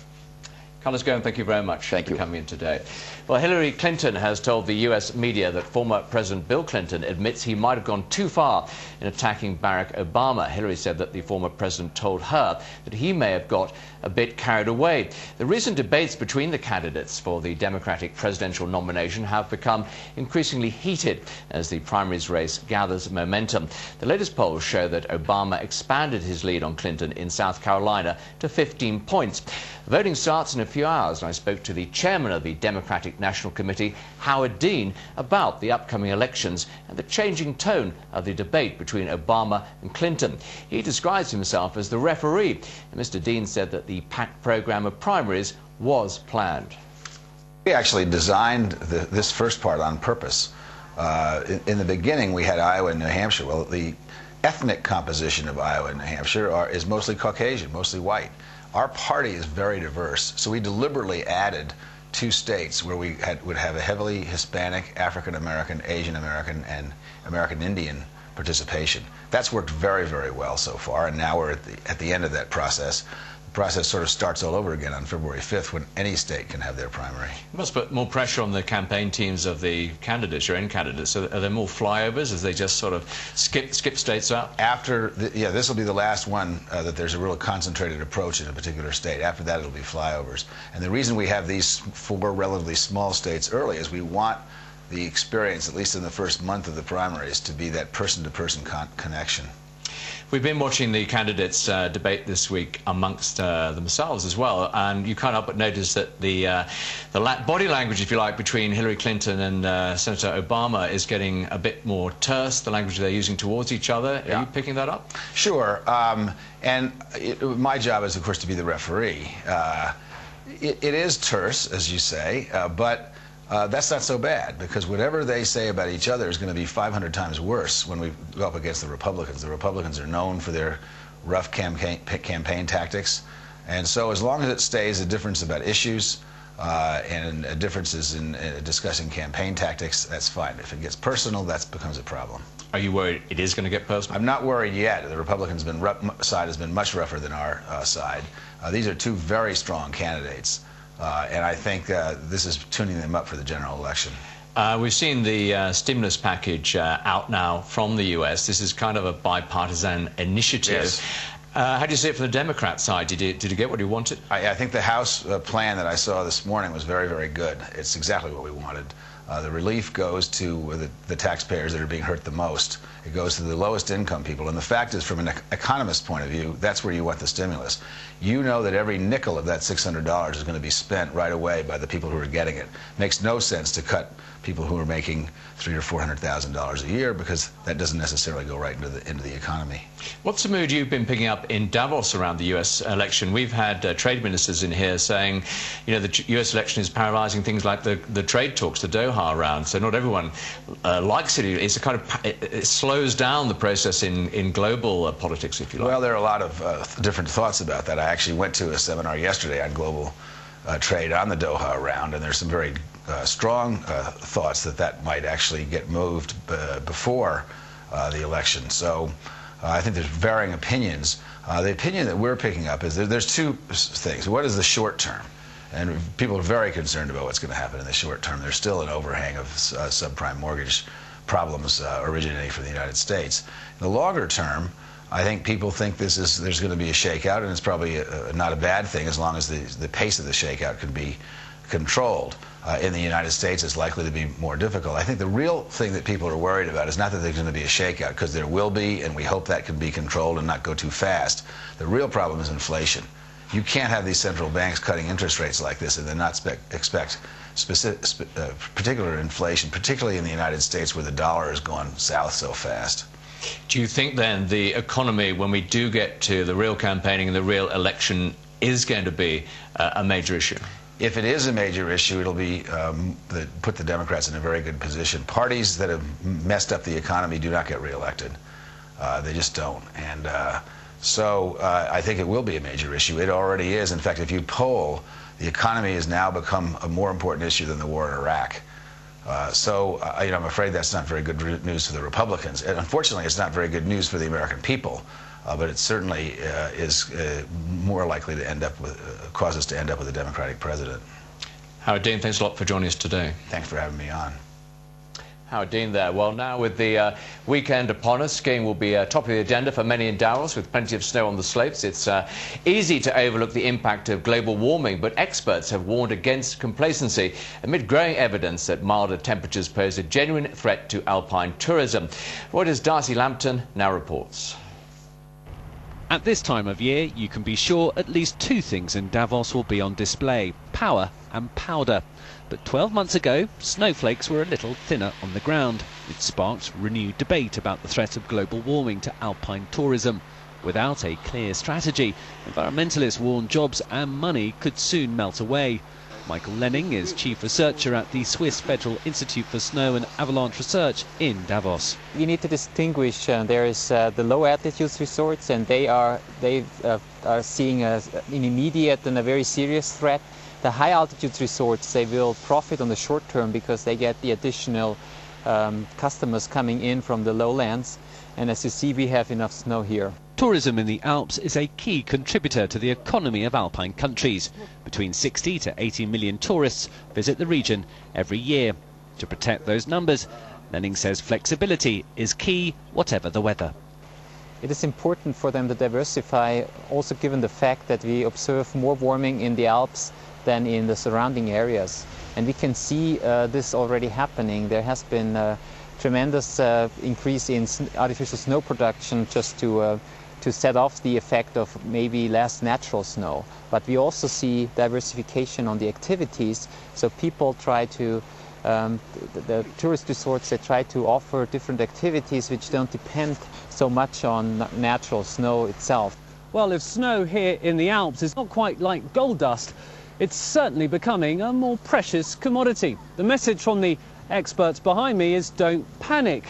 Carlos Ghosn, thank you very much for coming in today. Well, Hillary Clinton has told the US media that former President Bill Clinton admits he might have gone too far in attacking Barack Obama. Hillary said that the former president told her that he may have got a bit carried away. The recent debates between the candidates for the Democratic presidential nomination have become increasingly heated as the primaries race gathers momentum. The latest polls show that Obama expanded his lead on Clinton in South Carolina to 15 points. Voting starts in a few hours, and I spoke to the chairman of the Democratic National Committee, Howard Dean, about the upcoming elections and the changing tone of the debate between Obama and Clinton. He describes himself as the referee, and Mr. Dean said that the packed program of primaries was planned. We actually designed this first part on purpose. In the beginning, we had Iowa and New Hampshire. Well, the ethnic composition of Iowa and New Hampshire is mostly Caucasian, mostly white. Our party is very diverse, so we deliberately added 2 states where we would have a heavily Hispanic, African American, Asian American, and American Indian participation. That's worked very, very well so far, and now we're at the end of that process. The process sort of starts all over again on February 5th when any state can have their primary. You must put more pressure on the campaign teams of the candidates, your own candidates. So are there more flyovers as they just sort of skip states out? Yeah, this will be the last one that there's a real concentrated approach in a particular state. After that, it'll be flyovers. And the reason we have these 4 relatively small states early is we want the experience, at least in the first month of the primaries, to be that person-to-person connection. We've been watching the candidates debate this week amongst themselves as well, and you can't help but notice that the body language, if you like, between Hillary Clinton and Senator Obama is getting a bit more terse, the language they're using towards each other. Yeah. Are you picking that up? Sure. My job is, of course, to be the referee. It is terse, as you say, but that's not so bad, because whatever they say about each other is going to be 500 times worse when we go up against the Republicans. The Republicans are known for their rough campaign tactics, and so as long as it stays a difference about issues and differences in discussing campaign tactics, that's fine. If it gets personal, that becomes a problem. Are you worried it is going to get personal? I'm not worried yet. The Republicans' side has been much rougher than our side. These are 2 very strong candidates. And I think this is tuning them up for the general election. We've seen the stimulus package out now from the U.S. This is kind of a bipartisan initiative. Yes. How do you see it from the Democrat side? Did you get what you wanted? I think the House plan that I saw this morning was very, very good. It's exactly what we wanted. The relief goes to the taxpayers that are being hurt the most. It goes to the lowest income people. And the fact is, from an economist's point of view, that's where you want the stimulus. You know that every nickel of that $600 is going to be spent right away by the people who are getting it. Makes no sense to cut people who are making $300,000 or $400,000 a year, because that doesn't necessarily go right into the economy. What's the mood you've been picking up in Davos around the U.S. election? We've had trade ministers in here saying, you know, the U.S. election is paralyzing things like the trade talks, the Doha round. So not everyone likes it. It's a kind of it slows down the process in global politics, if you like. Well, there are a lot of different thoughts about that. I actually went to a seminar yesterday on global trade on the Doha round, and there's some very strong thoughts that might actually get moved before the election. So I think there's varying opinions. The opinion that we're picking up is there's 2 things. What is the short term? And people are very concerned about what's going to happen in the short term. There's still an overhang of subprime mortgage problems originating from the United States. In the longer term, I think people think there's going to be a shakeout, and it's probably not a bad thing as long as the pace of the shakeout can be controlled. In the United States, it's likely to be more difficult. I think the real thing that people are worried about is not that there's going to be a shakeout, because there will be, and we hope that can be controlled and not go too fast. The real problem is inflation. You can't have these central banks cutting interest rates like this and then not expect particular inflation, particularly in the United States where the dollar has gone south so fast. Do you think then the economy, when we do get to the real campaigning and the real election, is going to be a major issue? If it is a major issue, it'll be put the Democrats in a very good position. Parties that have messed up the economy do not get reelected. They just don't. And so I think it will be a major issue. It already is. In fact, if you poll, the economy has now become a more important issue than the war in Iraq. I'm afraid that's not very good news for the Republicans. And unfortunately, it's not very good news for the American people. But it certainly is more likely to cause us to end up with a Democratic president. Howard Dean, thanks a lot for joining us today. Thanks for having me on. Howard Dean there. Well, now with the weekend upon us, skiing will be top of the agenda for many in Davos, with plenty of snow on the slopes. It's easy to overlook the impact of global warming, but experts have warned against complacency amid growing evidence that milder temperatures pose a genuine threat to alpine tourism. Reuters' Darcy Lampton now reports. At this time of year, you can be sure at least 2 things in Davos will be on display: power and powder. But 12 months ago, snowflakes were a little thinner on the ground. It sparked renewed debate about the threat of global warming to alpine tourism. Without a clear strategy, environmentalists warn jobs and money could soon melt away. Michael Lenning is chief researcher at the Swiss Federal Institute for Snow and Avalanche Research in Davos. We need to distinguish. There is the low altitude resorts, and they are seeing an immediate and a very serious threat. The high altitude resorts, they will profit on the short term because they get the additional customers coming in from the lowlands. And as you see, we have enough snow here. Tourism in the Alps is a key contributor to the economy of alpine countries. Between 60 to 80 million tourists visit the region every year. To protect those numbers, Lenning says flexibility is key, whatever the weather. It is important for them to diversify, also given the fact that we observe more warming in the Alps than in the surrounding areas. And we can see this already happening. There has been a tremendous increase in artificial snow production just to set off the effect of maybe less natural snow. But we also see diversification on the activities, so people try to, the tourist resorts, they try to offer different activities which don't depend so much on natural snow itself. Well, if snow here in the Alps is not quite like gold dust, it's certainly becoming a more precious commodity. The message from the experts behind me is don't panic.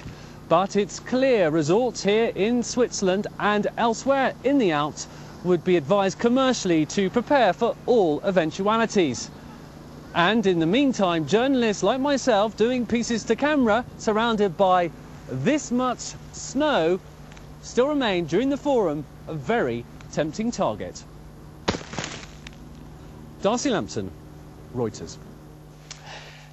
But it's clear resorts here in Switzerland and elsewhere in the Alps would be advised commercially to prepare for all eventualities. And in the meantime, journalists like myself doing pieces to camera surrounded by this much snow still remain during the forum a very tempting target. Darcy Lampson, Reuters.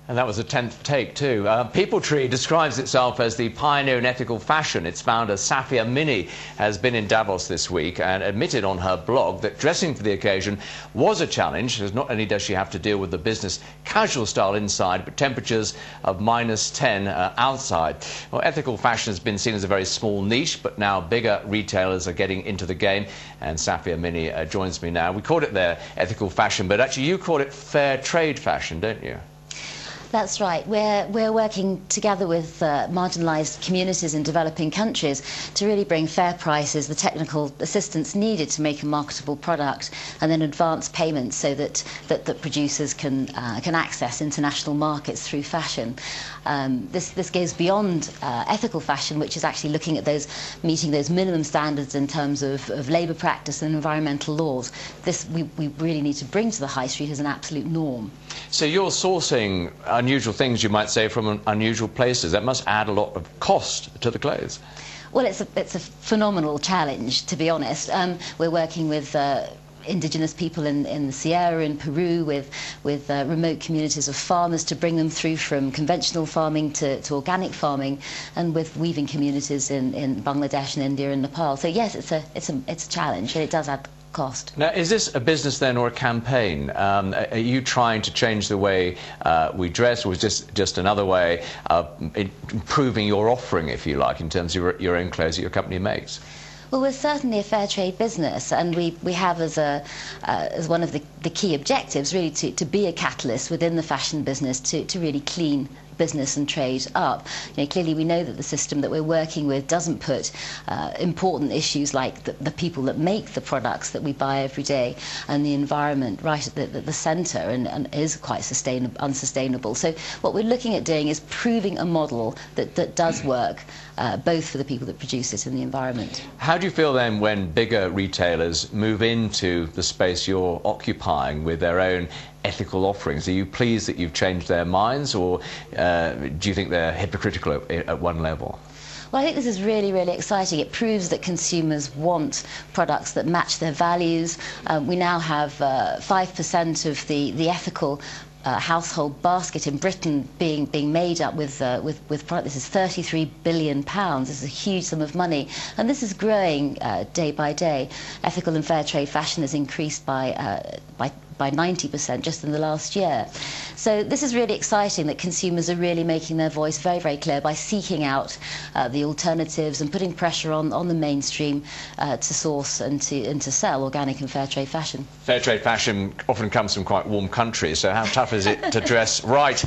And that was a 10th take too. People Tree describes itself as the pioneer in ethical fashion. Its founder, Safia Mini, has been in Davos this week and admitted on her blog that dressing for the occasion was a challenge, as not only does she have to deal with the business casual style inside, but temperatures of -10 outside. Well, ethical fashion has been seen as a very small niche, but now bigger retailers are getting into the game. And Safia Mini joins me now. We called it there ethical fashion, but actually you call it fair trade fashion, don't you? That's right. We're working together with marginalised communities in developing countries to really bring fair prices, the technical assistance needed to make a marketable product, and then advance payments so that producers can access international markets through fashion. This goes beyond ethical fashion, which is actually looking at meeting those minimum standards in terms of labour practice and environmental laws. This we really need to bring to the high street as an absolute norm. So you're sourcing unusual things, you might say, from unusual places. That must add a lot of cost to the clothes. Well, it's a phenomenal challenge, to be honest. We're working with indigenous people in the Sierra, in Peru, with remote communities of farmers to bring them through from conventional farming to organic farming, and with weaving communities in Bangladesh and India and Nepal. So yes, it's a challenge, and it does add cost. Now, is this a business then or a campaign? Are you trying to change the way we dress, or is this just another way of improving your offering, if you like, in terms of your own clothes that your company makes? Well, we're certainly a fair trade business, and we have as one of the key objectives really to be a catalyst within the fashion business to really clean business and trade up. Clearly we know that the system that we're working with doesn't put important issues like the people that make the products that we buy every day and the environment right at the centre, and is quite unsustainable. So what we're looking at doing is proving a model that does work both for the people that produce it and the environment. How do you feel then when bigger retailers move into the space you're occupying with their own ethical offerings? Are you pleased that you've changed their minds, or do you think they're hypocritical at one level? Well, I think this is really, really exciting. It proves that consumers want products that match their values. We now have 5% of the ethical household basket in Britain being made up with product. This is £33 billion. This is a huge sum of money, and this is growing day by day. Ethical and fair trade fashion has increased by 90% just in the last year. So this is really exciting that consumers are really making their voice very, very clear by seeking out the alternatives and putting pressure on the mainstream to source and to sell organic and fair trade fashion. Fair trade fashion often comes from quite warm countries, so how tough is it to dress right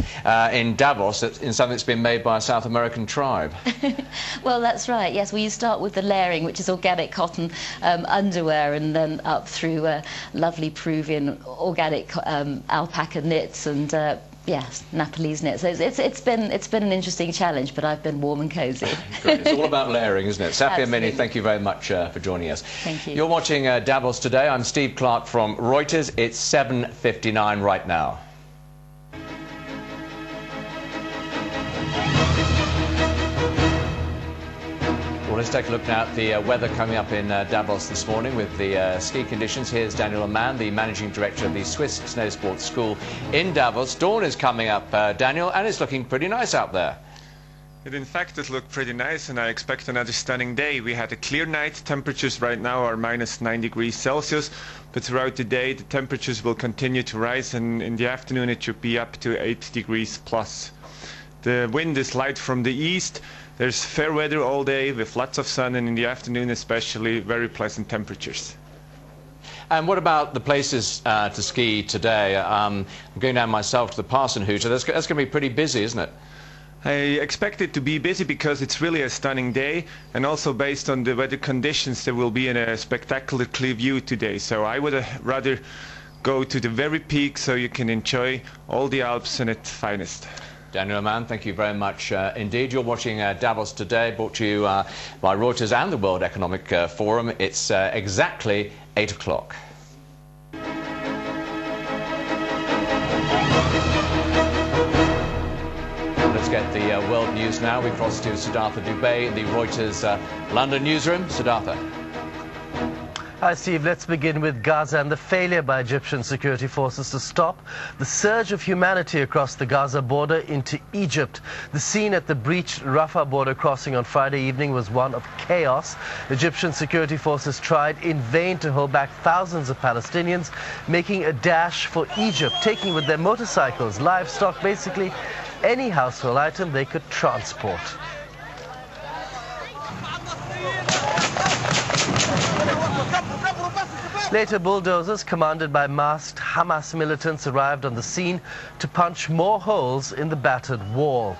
in Davos in something that's been made by a South American tribe? Well, that's right, yes. Well, you start with the layering, which is organic cotton underwear, and then up through lovely Peruvian organic alpaca knits and yes, Nepalese knits. So it's been an interesting challenge, but I've been warm and cosy. Great. It's all about layering, isn't it? Safia Absolutely. Mini, thank you very much for joining us. Thank you. You're watching Davos Today. I'm Steve Clark from Reuters. It's 7:59 right now. Well, let's take a look now at the weather coming up in Davos this morning with the ski conditions. Here's Daniel Amann, the managing director of the Swiss Snow Sports School in Davos. Dawn is coming up, Daniel, and it's looking pretty nice out there. In fact, it looked pretty nice, and I expect another stunning day. We had a clear night. Temperatures right now are -9 degrees Celsius, but throughout the day the temperatures will continue to rise, and in the afternoon it should be up to 8 degrees plus. The wind is light from the east. There's fair weather all day with lots of sun, and in the afternoon especially very pleasant temperatures. And what about the places to ski today? I'm going down myself to the Parsonhütte. That's going to be pretty busy, isn't it? I expect it to be busy because it's really a stunning day, and also based on the weather conditions there will be a spectacular clear view today. So I would rather go to the very peak so you can enjoy all the Alps in its finest. Daniel Amann, thank you very much indeed. You're watching Davos Today, brought to you by Reuters and the World Economic Forum. It's exactly 8 o'clock. Let's get the world news now. We cross to Siddhartha Dubey in the Reuters London newsroom. Siddhartha. Hi, Steve. Let's begin with Gaza and the failure by Egyptian security forces to stop the surge of humanity across the Gaza border into Egypt. The scene at the breached Rafah border crossing on Friday evening was one of chaos. Egyptian security forces tried in vain to hold back thousands of Palestinians, making a dash for Egypt, taking with their motorcycles, livestock, basically any household item they could transport. Later, bulldozers commanded by masked Hamas militants arrived on the scene to punch more holes in the battered wall.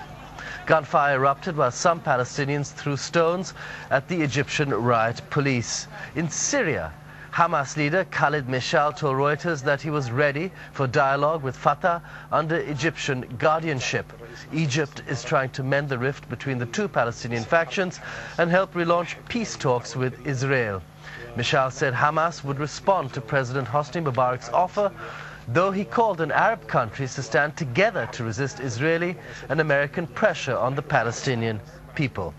Gunfire erupted while some Palestinians threw stones at the Egyptian riot police. In Syria, Hamas leader Khalid Meshal told Reuters that he was ready for dialogue with Fatah under Egyptian guardianship. Egypt is trying to mend the rift between the two Palestinian factions and help relaunch peace talks with Israel. Meshal said Hamas would respond to President Hosni Mubarak's offer, though he called on Arab countries to stand together to resist Israeli and American pressure on the Palestinian people.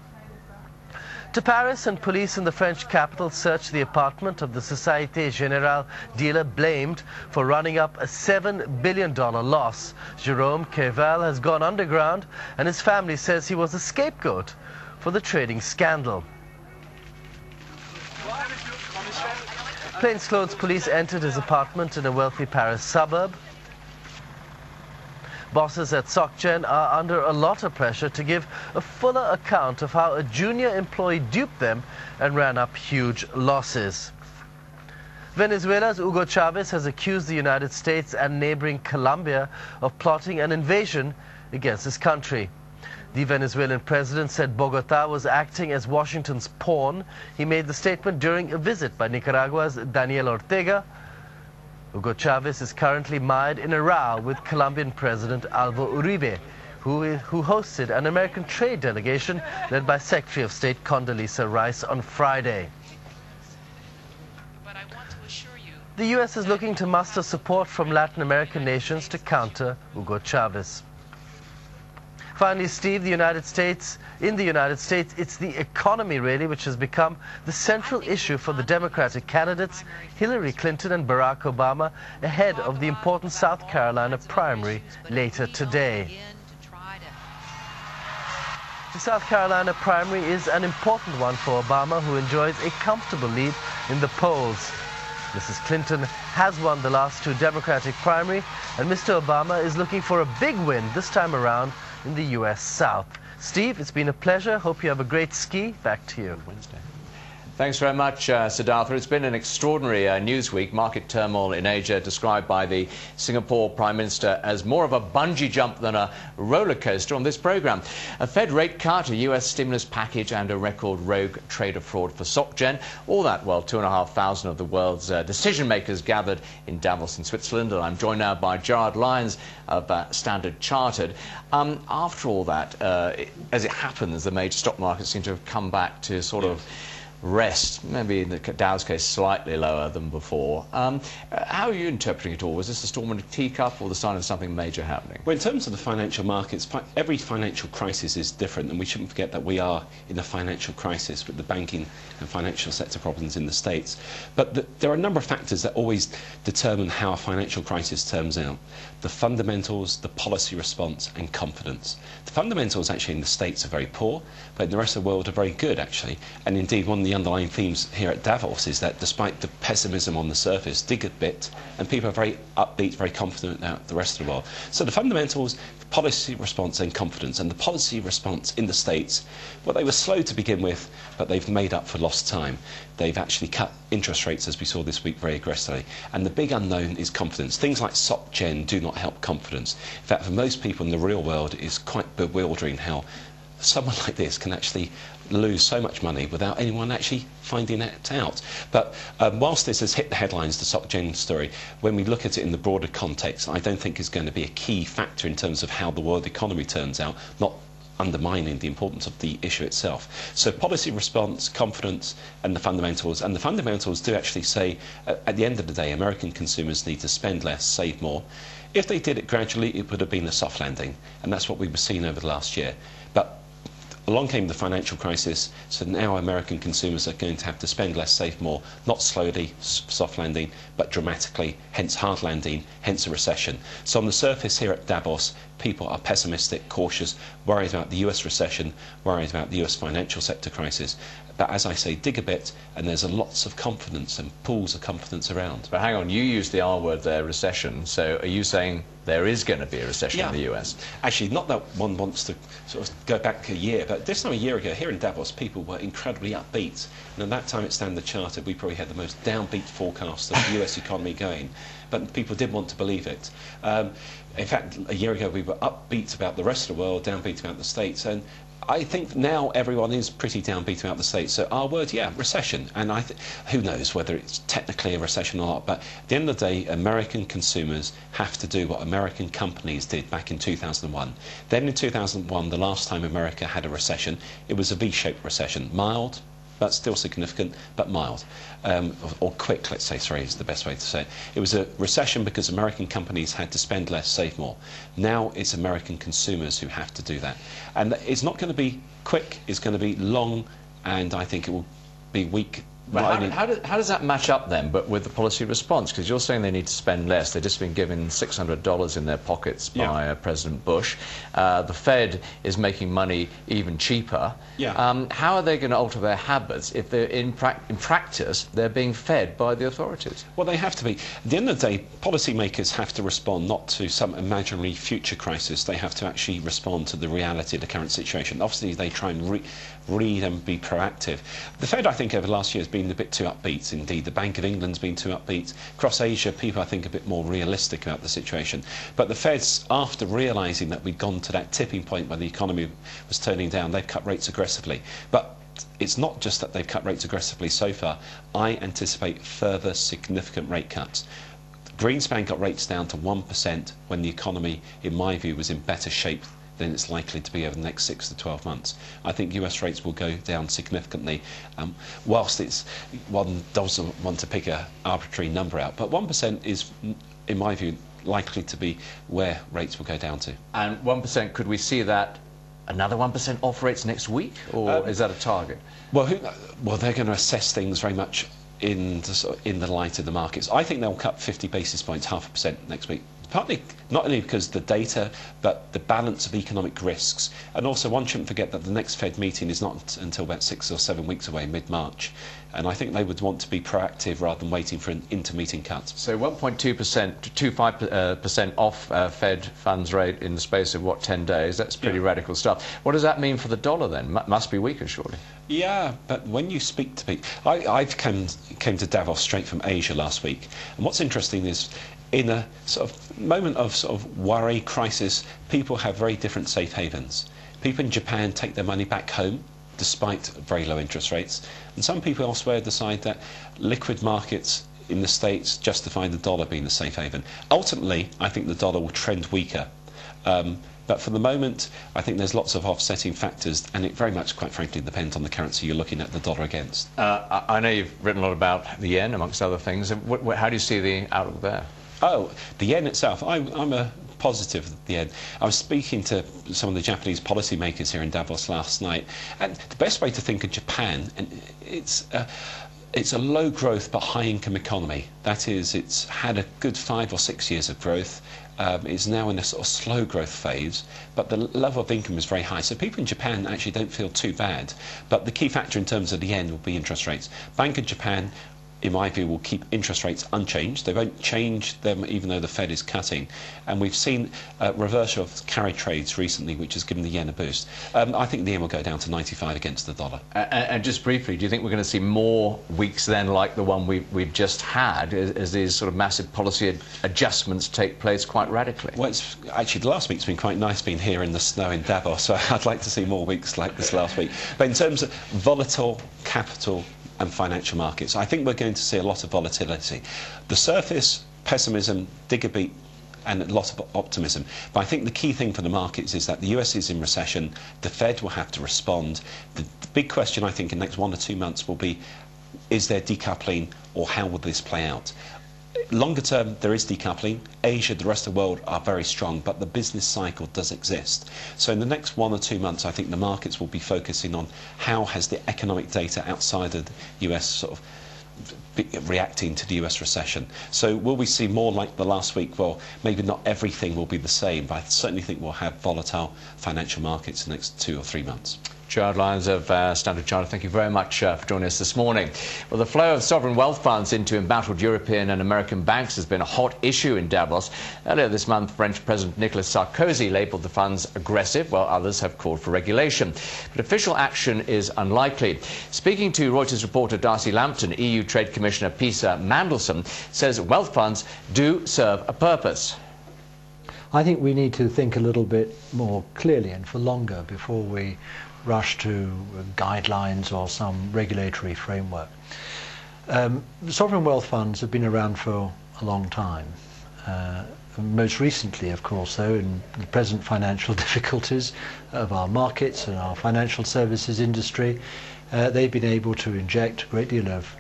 To Paris, and police in the French capital searched the apartment of the Société Générale dealer blamed for running up a $7 billion loss. Jérôme Kerval has gone underground, and his family says he was a scapegoat for the trading scandal. Plainclothes police entered his apartment in a wealthy Paris suburb. Bosses at SocGen are under a lot of pressure to give a fuller account of how a junior employee duped them and ran up huge losses. Venezuela's Hugo Chavez has accused the United States and neighboring Colombia of plotting an invasion against his country. The Venezuelan president said Bogotá was acting as Washington's pawn. He made the statement during a visit by Nicaragua's Daniel Ortega. Hugo Chavez is currently mired in a row with Colombian President Alvaro Uribe, who hosted an American trade delegation led by Secretary of State Condoleezza Rice on Friday. But I want to assure you, the U.S. is looking to muster support from Latin American nations to counter Hugo Chavez. Finally, Steve, in the United States, it's the economy, really, which has become the central issue for the Democratic candidates, Hillary Clinton and Barack Obama, ahead of the important South Carolina primary later today. The South Carolina primary is an important one for Obama, who enjoys a comfortable lead in the polls. Mrs. Clinton has won the last two Democratic primary, and Mr. Obama is looking for a big win this time around in the U.S. South. Steve, it's been a pleasure. Hope you have a great ski. Back to you. Wednesday. Thanks very much, Siddhartha. It's been an extraordinary news week. Market turmoil in Asia described by the Singapore Prime Minister as more of a bungee jump than a roller coaster on this programme. A Fed rate cut, a US stimulus package and a record rogue trader fraud for SocGen. All that while 2,500 of the world's decision makers gathered in Davos in Switzerland. And I'm joined now by Gerard Lyons of Standard Chartered. After all that, as it happens, the major stock markets seem to have come back to sort of rest, maybe in the Dow's case slightly lower than before. How are you interpreting it all? Was this a storm in a teacup or the sign of something major happening? Well, in terms of the financial markets, every financial crisis is different, and we shouldn't forget that we are in a financial crisis with the banking and financial sector problems in the States. But there are a number of factors that always determine how a financial crisis turns out. The fundamentals, the policy response and confidence. The fundamentals actually in the States are very poor, but in the rest of the world are very good actually. And indeed one of the underlying themes here at Davos is that despite the pessimism on the surface, dig a bit, and people are very upbeat, very confident about the rest of the world. So the fundamentals, policy response and confidence. And the policy response in the States, well, they were slow to begin with, but they've made up for lost time. They've actually cut interest rates, as we saw this week, very aggressively. And the big unknown is confidence. Things like SocGen do not help confidence. In fact, for most people in the real world, it's quite bewildering how someone like this can actually lose so much money without anyone actually finding it out. But whilst this has hit the headlines, the SocGen story, when we look at it in the broader context, I don't think it's going to be a key factor in terms of how the world economy turns out, not undermining the importance of the issue itself. So policy response, confidence and the fundamentals do actually say at the end of the day American consumers need to spend less, save more. If they did it gradually, it would have been a soft landing, and that's what we were seeing over the last year. But along came the financial crisis, so now American consumers are going to have to spend less, save more, not slowly, soft landing, but dramatically, hence hard landing, hence a recession. So on the surface here at Davos, people are pessimistic, cautious, worried about the US recession, worried about the US financial sector crisis. But as I say, dig a bit, and there's lots of confidence and pools of confidence around. But hang on, you used the R word there, recession. So are you saying there is going to be a recession in the US? Actually, not that one wants to sort of go back a year, but this time a year ago, here in Davos, people were incredibly upbeat. And at that time at Standard Chartered, we probably had the most downbeat forecast of the US economy going. But people did want to believe it. In fact, a year ago, we were upbeat about the rest of the world, downbeat about the States. And I think now everyone is pretty downbeat about the States. So our word, yeah, recession. And who knows whether it's technically a recession or not. But at the end of the day, American consumers have to do what American companies did back in 2001. Then in 2001, the last time America had a recession, it was a V-shaped recession. Mild, but still significant, but mild. Or quick, let's say, sorry, is the best way to say it. It was a recession because American companies had to spend less, save more. Now it's American consumers who have to do that. And it's not going to be quick, it's going to be long, and I think it will be weak. But how does that match up then, but with the policy response? Because you're saying they need to spend less. They've just been given $600 in their pockets by President Bush. The Fed is making money even cheaper. How are they going to alter their habits if they're in practice they're being fed by the authorities? Well, they have to be. At the end of the day, policymakers have to respond not to some imaginary future crisis. They have to actually respond to the reality of the current situation. Obviously, they try and read and be proactive. The Fed, I think, over the last year has been a bit too upbeat. Indeed, the Bank of England's been too upbeat. Across Asia, people, I think, are a bit more realistic about the situation. But the Feds, after realising that we'd gone to that tipping point where the economy was turning down, they've cut rates aggressively. But it's not just that they've cut rates aggressively so far. I anticipate further significant rate cuts. Greenspan got rates down to 1% when the economy, in my view, was in better shape than it's likely to be over the next 6 to 12 months. I think US rates will go down significantly, whilst one doesn't want to pick an arbitrary number out. But 1% is, in my view, likely to be where rates will go down to. And 1%, could we see that another 1% off rates next week, or is that a target? Well, they're going to assess things very much in the light of the markets. I think they'll cut 50 basis points, 0.5% next week. Partly not only because of the data, but the balance of economic risks. And also, one shouldn't forget that the next Fed meeting is not until about 6 or 7 weeks away, mid-March. and I think they would want to be proactive rather than waiting for an intermeeting cut. So 1.2% to 25% off Fed funds rate in the space of, what, 10 days? That's pretty radical stuff. What does that mean for the dollar then? Must be weaker, surely. Yeah, but when you speak to people... I've came to Davos straight from Asia last week, and what's interesting is in a sort of moment of sort of worry, crisis, people have very different safe havens. People in Japan take their money back home despite very low interest rates, and some people elsewhere decide that liquid markets in the States justify the dollar being the safe haven. Ultimately, I think the dollar will trend weaker. But for the moment, I think there's lots of offsetting factors, and it very much, quite frankly, depends on the currency you're looking at the dollar against. I know you've written a lot about the yen, amongst other things. How do you see the outlook there? Oh, the yen itself. I'm a positive of the yen. I was speaking to some of the Japanese policymakers here in Davos last night, and the best way to think of Japan, and it's a low growth but high income economy. That is, it's had a good 5 or 6 years of growth. It's now in a sort of slow growth phase, but the level of income is very high. So people in Japan actually don't feel too bad. But the key factor in terms of the yen will be interest rates. Bank of Japan, in my view, will keep interest rates unchanged. They won't change them even though the Fed is cutting. And we've seen a reversal of carry trades recently, which has given the yen a boost. I think the yen will go down to 95 against the dollar. And just briefly, do you think we're going to see more weeks then like the one we've just had as these sort of massive policy adjustments take place quite radically? Well, actually, the last week's been quite nice being here in the snow in Davos, so I'd like to see more weeks like this last week. But in terms of volatile capital and financial markets, I think we're going to see a lot of volatility. The surface, pessimism, dig a beat, and a lot of optimism. But I think the key thing for the markets is that the US is in recession, the Fed will have to respond. The big question, I think, in the next 1 or 2 months will be, is there decoupling, or how will this play out? Longer term, there is decoupling. Asia, the rest of the world are very strong, but the business cycle does exist. So in the next 1 or 2 months, I think the markets will be focusing on how has the economic data outside of the US sort of reacting to the US recession. So will we see more like the last week? Well, maybe not everything will be the same, but I certainly think we'll have volatile financial markets in the next 2 or 3 months. Gerard Lyons of Standard Chartered, thank you very much for joining us this morning. Well, the flow of sovereign wealth funds into embattled European and American banks has been a hot issue in Davos. Earlier this month, French President Nicolas Sarkozy labelled the funds aggressive, while others have called for regulation. But official action is unlikely. Speaking to Reuters reporter Darcy Lampton, EU Trade Commissioner Pisa Mandelson says wealth funds do serve a purpose. I think we need to think a little bit more clearly and for longer before we rush to guidelines or some regulatory framework. Sovereign wealth funds have been around for a long time. Most recently, of course, though, in the present financial difficulties of our markets and our financial services industry, they've been able to inject a great deal of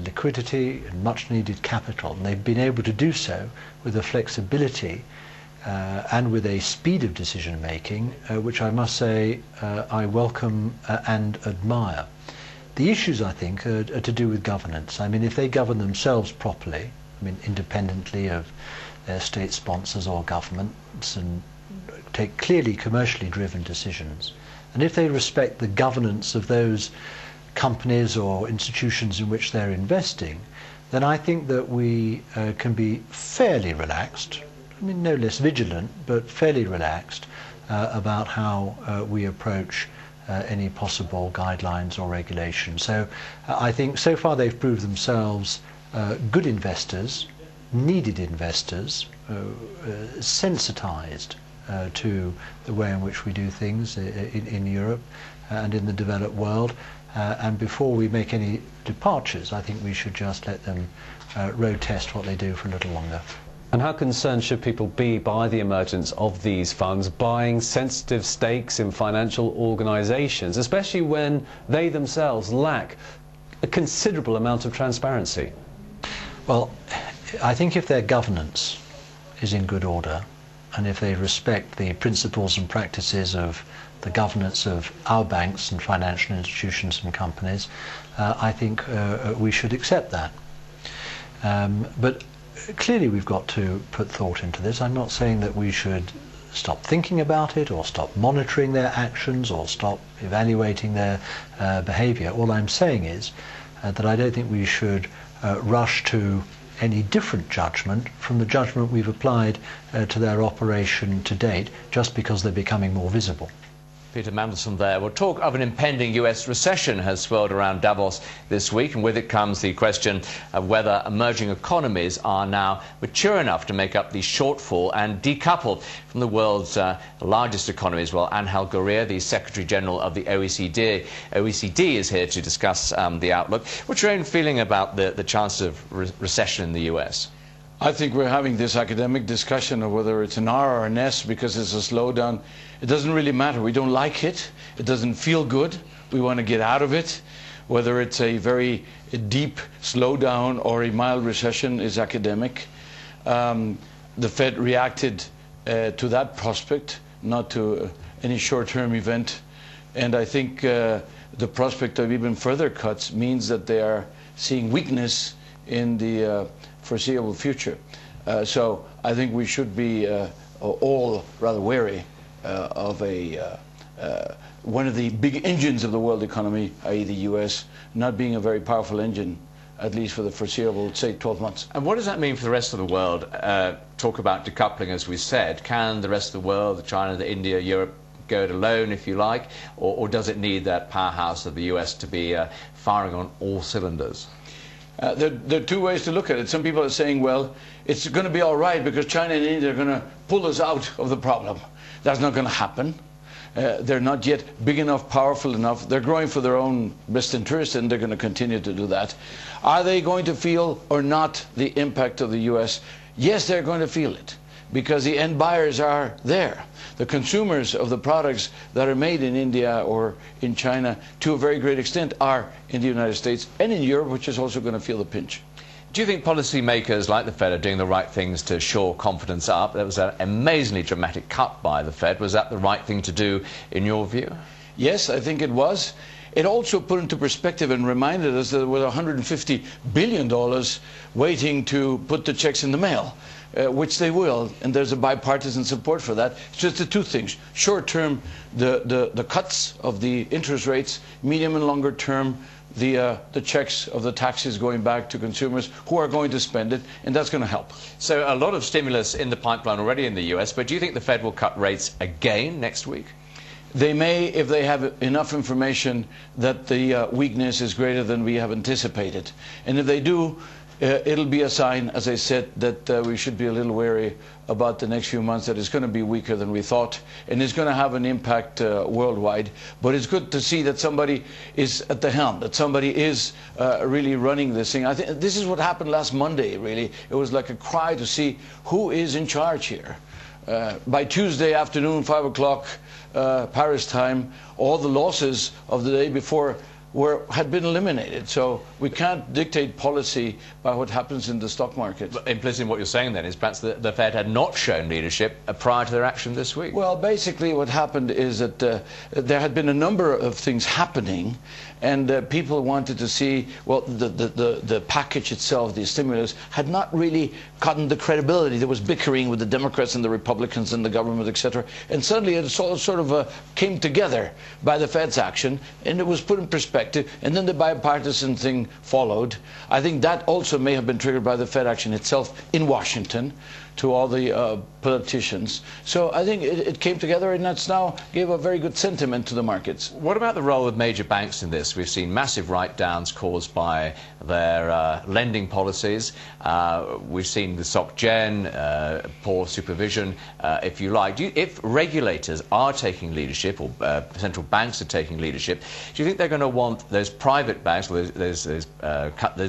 liquidity and much needed capital, and they've been able to do so with a flexibility and with a speed of decision making, which I must say I welcome and admire. The issues, I think, are to do with governance. I mean, if they govern themselves properly, I mean, independently of their state sponsors or governments, and take clearly commercially driven decisions, and if they respect the governance of those companies or institutions in which they're investing, then I think that we can be fairly relaxed, I mean, no less vigilant, but fairly relaxed about how we approach any possible guidelines or regulations. So I think so far they've proved themselves good investors, needed investors, sensitized to the way in which we do things in Europe and in the developed world. And before we make any departures, I think we should just let them road test what they do for a little longer. And how concerned should people be by the emergence of these funds buying sensitive stakes in financial organisations, especially when they themselves lack a considerable amount of transparency? Well, I think if their governance is in good order, and if they respect the principles and practices of the governance of our banks and financial institutions and companies, I think we should accept that. But clearly we've got to put thought into this. I'm not saying that we should stop thinking about it or stop monitoring their actions or stop evaluating their behaviour. All I'm saying is that I don't think we should rush to any different judgment from the judgment we've applied to their operation to date, just because they're becoming more visible. Peter Mandelson there. Well, talk of an impending US recession has swirled around Davos this week, and with it comes the question of whether emerging economies are now mature enough to make up the shortfall and decouple from the world's largest economies. Well, Angel Gurria, the Secretary General of the OECD is here to discuss the outlook. What's your own feeling about the chances of recession in the US? I think we're having this academic discussion of whether it's an R or an S because it's a slowdown. It doesn't really matter. We don't like it. It doesn't feel good. We want to get out of it. Whether it's a very deep slowdown or a mild recession is academic. The Fed reacted to that prospect, not to any short-term event. And I think the prospect of even further cuts means that they are seeing weakness in the foreseeable future. So I think we should be all rather wary of one of the big engines of the world economy, i.e. the US, not being a very powerful engine, at least for the foreseeable, say, 12 months. And what does that mean for the rest of the world? Talk about decoupling, as we said. Can the rest of the world, China, India, Europe, go it alone, if you like, or does it need that powerhouse of the US to be firing on all cylinders? There are two ways to look at it. Some people are saying, well, it's going to be all right because China and India are going to pull us out of the problem. That's not going to happen. They're not yet big enough, powerful enough. They're growing for their own best interest, and they're going to continue to do that. Are they going to feel or not the impact of the US? Yes, they're going to feel it, because the end buyers are there. The consumers of the products that are made in India or in China, to a very great extent, are in the United States and in Europe, which is also going to feel the pinch. Do you think policymakers like the Fed are doing the right things to shore confidence up? There was an amazingly dramatic cut by the Fed. Was that the right thing to do, in your view? Yes, I think it was. It also put into perspective and reminded us that there was $150 billion waiting to put the checks in the mail. Which they will, and there's a bipartisan support for that. It's just the two things. Short term, the cuts of the interest rates, medium and longer term, the checks of the taxes going back to consumers who are going to spend it, and that's going to help. So a lot of stimulus in the pipeline already in the US, but do you think the Fed will cut rates again next week? They may, if they have enough information that the weakness is greater than we have anticipated. And if they do, it'll be a sign, as I said, that we should be a little wary about the next few months, that it's going to be weaker than we thought, and it's going to have an impact worldwide. But it's good to see that somebody is at the helm, that somebody is really running this thing. I think this is what happened last Monday, really. It was like a cry to see who is in charge here. By Tuesday afternoon, 5 o'clock Paris time, all the losses of the day before had been eliminated. So we can't dictate policy by what happens in the stock market. But implicit in what you're saying then is perhaps the Fed had not shown leadership prior to their action this week. Well, basically what happened is that there had been a number of things happening, and people wanted to see, well, the package itself, the stimulus, had not really gotten the credibility. There was bickering with the Democrats and the Republicans and the government, etc. And suddenly it sort of came together by the Fed's action, and it was put in perspective, and then the bipartisan thing followed. I think that also may have been triggered by the Fed action itself in Washington to all the politicians. So I think it came together, and that's now gave a very good sentiment to the markets. What about the role of major banks in this? We've seen massive write-downs caused by their lending policies. We've seen the SocGen, poor supervision, if you like. If regulators are taking leadership, or central banks are taking leadership, do you think they're going to want those private banks, or those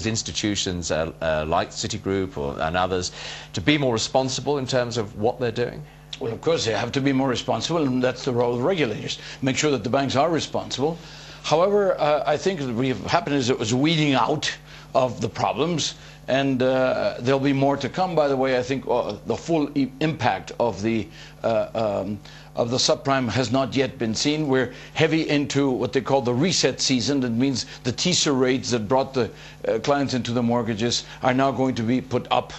institutions like Citigroup and others, to be more responsible in terms of what they're doing? Well, of course, they have to be more responsible, and that's the role of regulators. Make sure that the banks are responsible. However, I think what happened is it was weeding out of the problems, and there'll be more to come. By the way, I think the full impact of the subprime has not yet been seen. We're heavy into what they call the reset season. That means the teaser rates that brought the clients into the mortgages are now going to be put up.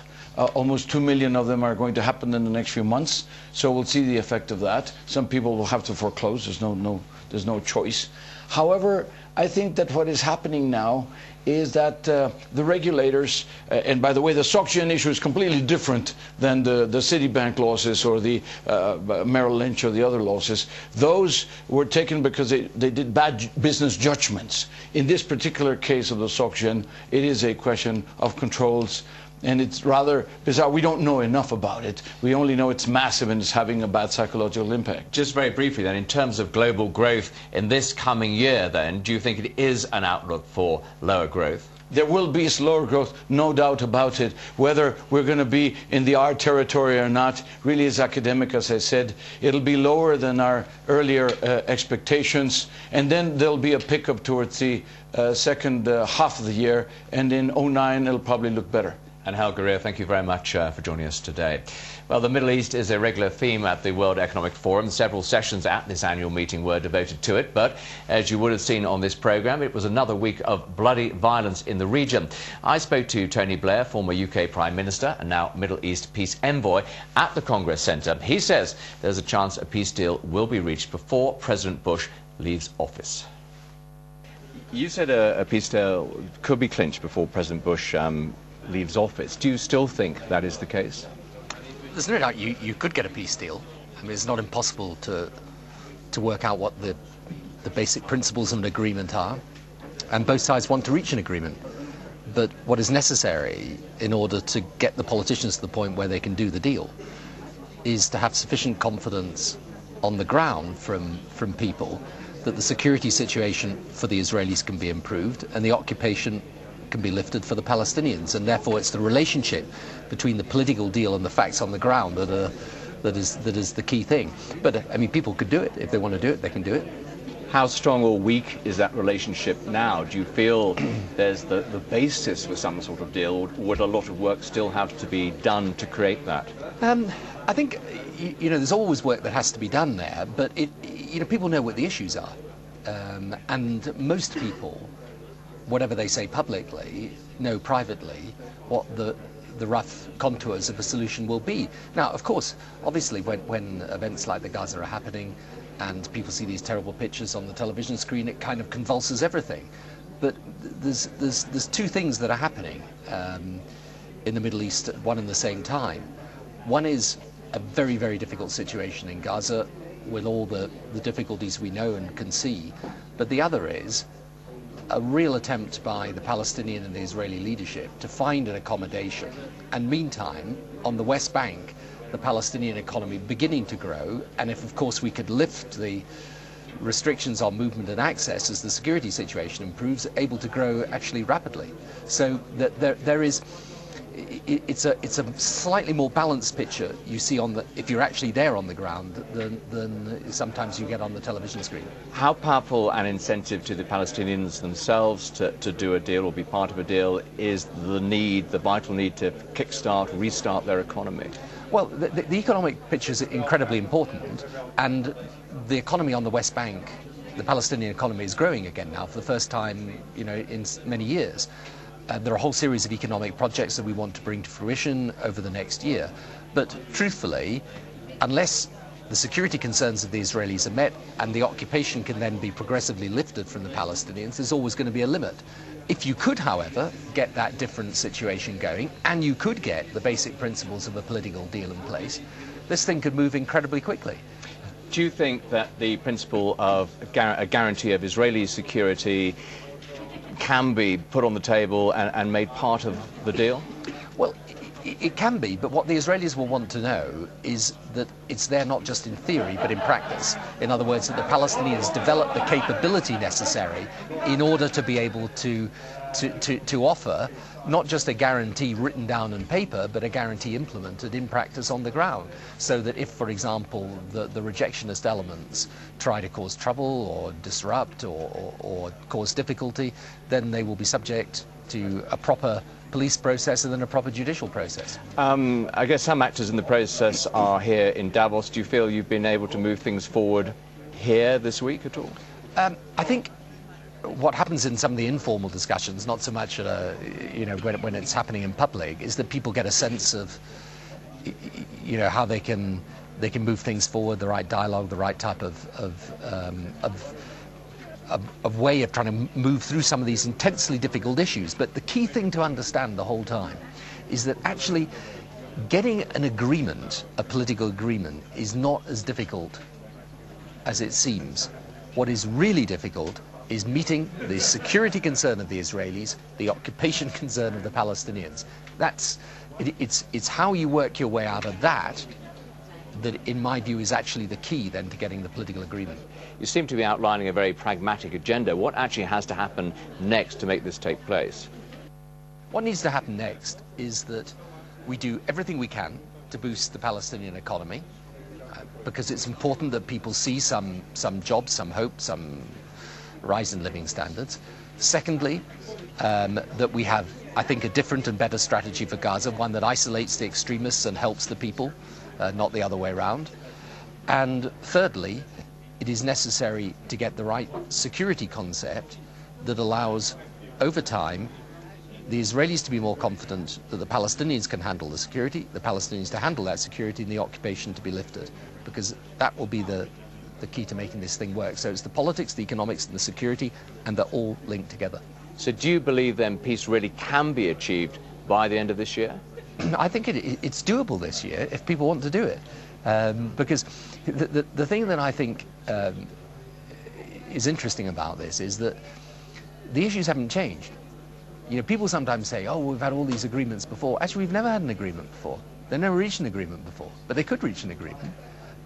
Almost 2 million of them are going to happen in the next few months. So we'll see the effect of that. Some people will have to foreclose. There's no choice. However, I think that what is happening now is that the regulators, and by the way, the SocGen issue is completely different than the Citibank losses or the Merrill Lynch or the other losses. Those were taken because they did bad business judgments. In this particular case of the SocGen, it is a question of controls. And it's rather bizarre. We don't know enough about it. We only know it's massive and it's having a bad psychological impact. Just very briefly then, in terms of global growth in this coming year then, do you think it is an outlook for lower growth? There will be slower growth, no doubt about it. Whether we're going to be in the R territory or not really is academic, as I said. It'll be lower than our earlier expectations. And then there'll be a pickup towards the second half of the year. And in 2009, it'll probably look better. And Hal Gurria, thank you very much for joining us today. Well, the Middle East is a regular theme at the World Economic Forum. Several sessions at this annual meeting were devoted to it. But as you would have seen on this programme, it was another week of bloody violence in the region. I spoke to Tony Blair, former UK Prime Minister and now Middle East peace envoy, at the Congress Centre. He says there's a chance a peace deal will be reached before President Bush leaves office. You said a peace deal could be clinched before President Bush leaves office. Do you still think that is the case? There's no doubt you could get a peace deal. I mean, it's not impossible to work out what the basic principles of an agreement are, and both sides want to reach an agreement. But what is necessary in order to get the politicians to the point where they can do the deal is to have sufficient confidence on the ground from people that the security situation for the Israelis can be improved and the occupation can be lifted for the Palestinians, and therefore it's the relationship between the political deal and the facts on the ground that is the key thing. But I mean, people could do it. If they want to do it, they can do it. How strong or weak is that relationship now? Do you feel there's the basis for some sort of deal, or would a lot of work still have to be done to create that? I think there's always work that has to be done there, but people know what the issues are, and most people, whatever they say publicly, know privately what the rough contours of a solution will be. Now, of course, obviously, when events like the Gaza are happening and people see these terrible pictures on the television screen, it kind of convulses everything. But there's two things that are happening in the Middle East at one and the same time. One is a very, very difficult situation in Gaza with all the difficulties we know and can see. But the other is a real attempt by the Palestinian and the Israeli leadership to find an accommodation. And meantime, on the West Bank, the Palestinian economy beginning to grow, and if, of course, we could lift the restrictions on movement and access as the security situation improves, able to grow actually rapidly. So that there is, it's a slightly more balanced picture you see if you're actually there on the ground than sometimes you get on the television screen. How powerful an incentive to the Palestinians themselves to do a deal or be part of a deal is the vital need to restart their economy? Well, the economic picture is incredibly important, and the economy on the West Bank, the Palestinian economy, is growing again now for the first time, in many years. There are a whole series of economic projects that we want to bring to fruition over the next year. But truthfully, unless the security concerns of the Israelis are met and the occupation can then be progressively lifted from the Palestinians, there's always going to be a limit. If you could, however, get that different situation going, and you could get the basic principles of a political deal in place, this thing could move incredibly quickly. Do you think that the principle of a guarantee of Israeli security can be put on the table and made part of the deal? Well, it can be, but what the Israelis will want to know is that it's there not just in theory, but in practice. In other words, that the Palestinians develop the capability necessary in order to be able to offer not just a guarantee written down on paper, but a guarantee implemented in practice on the ground. So that if, for example, the rejectionist elements try to cause trouble or disrupt or cause difficulty, then they will be subject to a proper police process and then a proper judicial process. I guess some actors in the process are here in Davos. Do you feel you've been able to move things forward here this week at all? I think what happens in some of the informal discussions, not so much when it's happening in public, is that people get a sense of how they can way of trying to move through some of these intensely difficult issues. But the key thing to understand the whole time is that actually getting an agreement, a political agreement, is not as difficult as it seems. What is really difficult is meeting the security concern of the Israelis, the occupation concern of the Palestinians. It's how you work your way out of that in my view, is actually the key then to getting the political agreement. You seem to be outlining a very pragmatic agenda. What actually has to happen next to make this take place? What needs to happen next is that we do everything we can to boost the Palestinian economy, because it's important that people see some jobs, some hope, some rise in living standards. Secondly, that we have, I think, a different and better strategy for Gaza, one that isolates the extremists and helps the people, not the other way around. And thirdly, it is necessary to get the right security concept that allows, over time, the Israelis to be more confident that the Palestinians can handle the security, the Palestinians to handle that security, and the occupation to be lifted, because that will be the key to making this thing work. So it's the politics, the economics, and the security, and they're all linked together. So do you believe then peace really can be achieved by the end of this year? I think it's doable this year if people want to do it. Because the thing that I think is interesting about this is that the issues haven't changed. You know, people sometimes say, oh, we've had all these agreements before. Actually, we've never had an agreement before. They never reached an agreement before, but they could reach an agreement.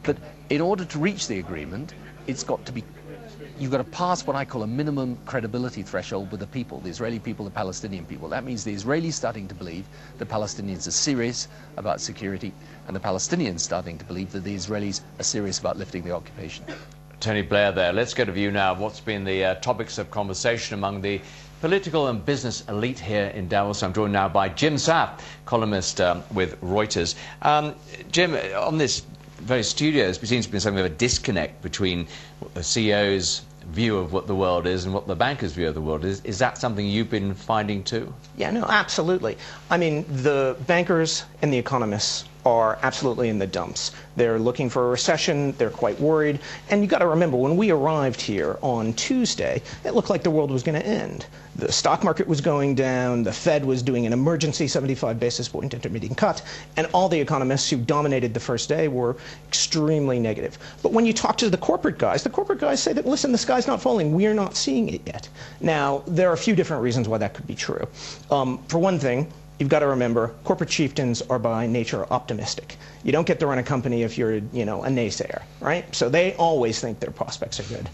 But in order to reach the agreement, it's got to be, you've got to pass what I call a minimum credibility threshold with the people, the Israeli people, the Palestinian people. That means the Israelis starting to believe the Palestinians are serious about security, and the Palestinians starting to believe that the Israelis are serious about lifting the occupation. Tony Blair there. Let's get a view now of what's been the topics of conversation among the political and business elite here in Davos. I'm joined now by Jim Sapp, columnist with Reuters. Jim, on this very studios, there seems to be something of a disconnect between what the CEO's view of what the world is and what the bankers' view of the world is. Is that something you've been finding too? Yeah, no, absolutely. I mean, the bankers and the economists are absolutely in the dumps. They're looking for a recession, they're quite worried, and you got to remember, when we arrived here on Tuesday, it looked like the world was going to end. The stock market was going down, the Fed was doing an emergency 75 basis point intermediate cut, and all the economists who dominated the first day were extremely negative. But when you talk to the corporate guys say that, listen, the sky's not falling, we're not seeing it yet. Now, there are a few different reasons why that could be true. For one thing, you've got to remember, corporate chieftains are by nature optimistic. You don't get to run a company if you're, a naysayer, right? So they always think their prospects are good.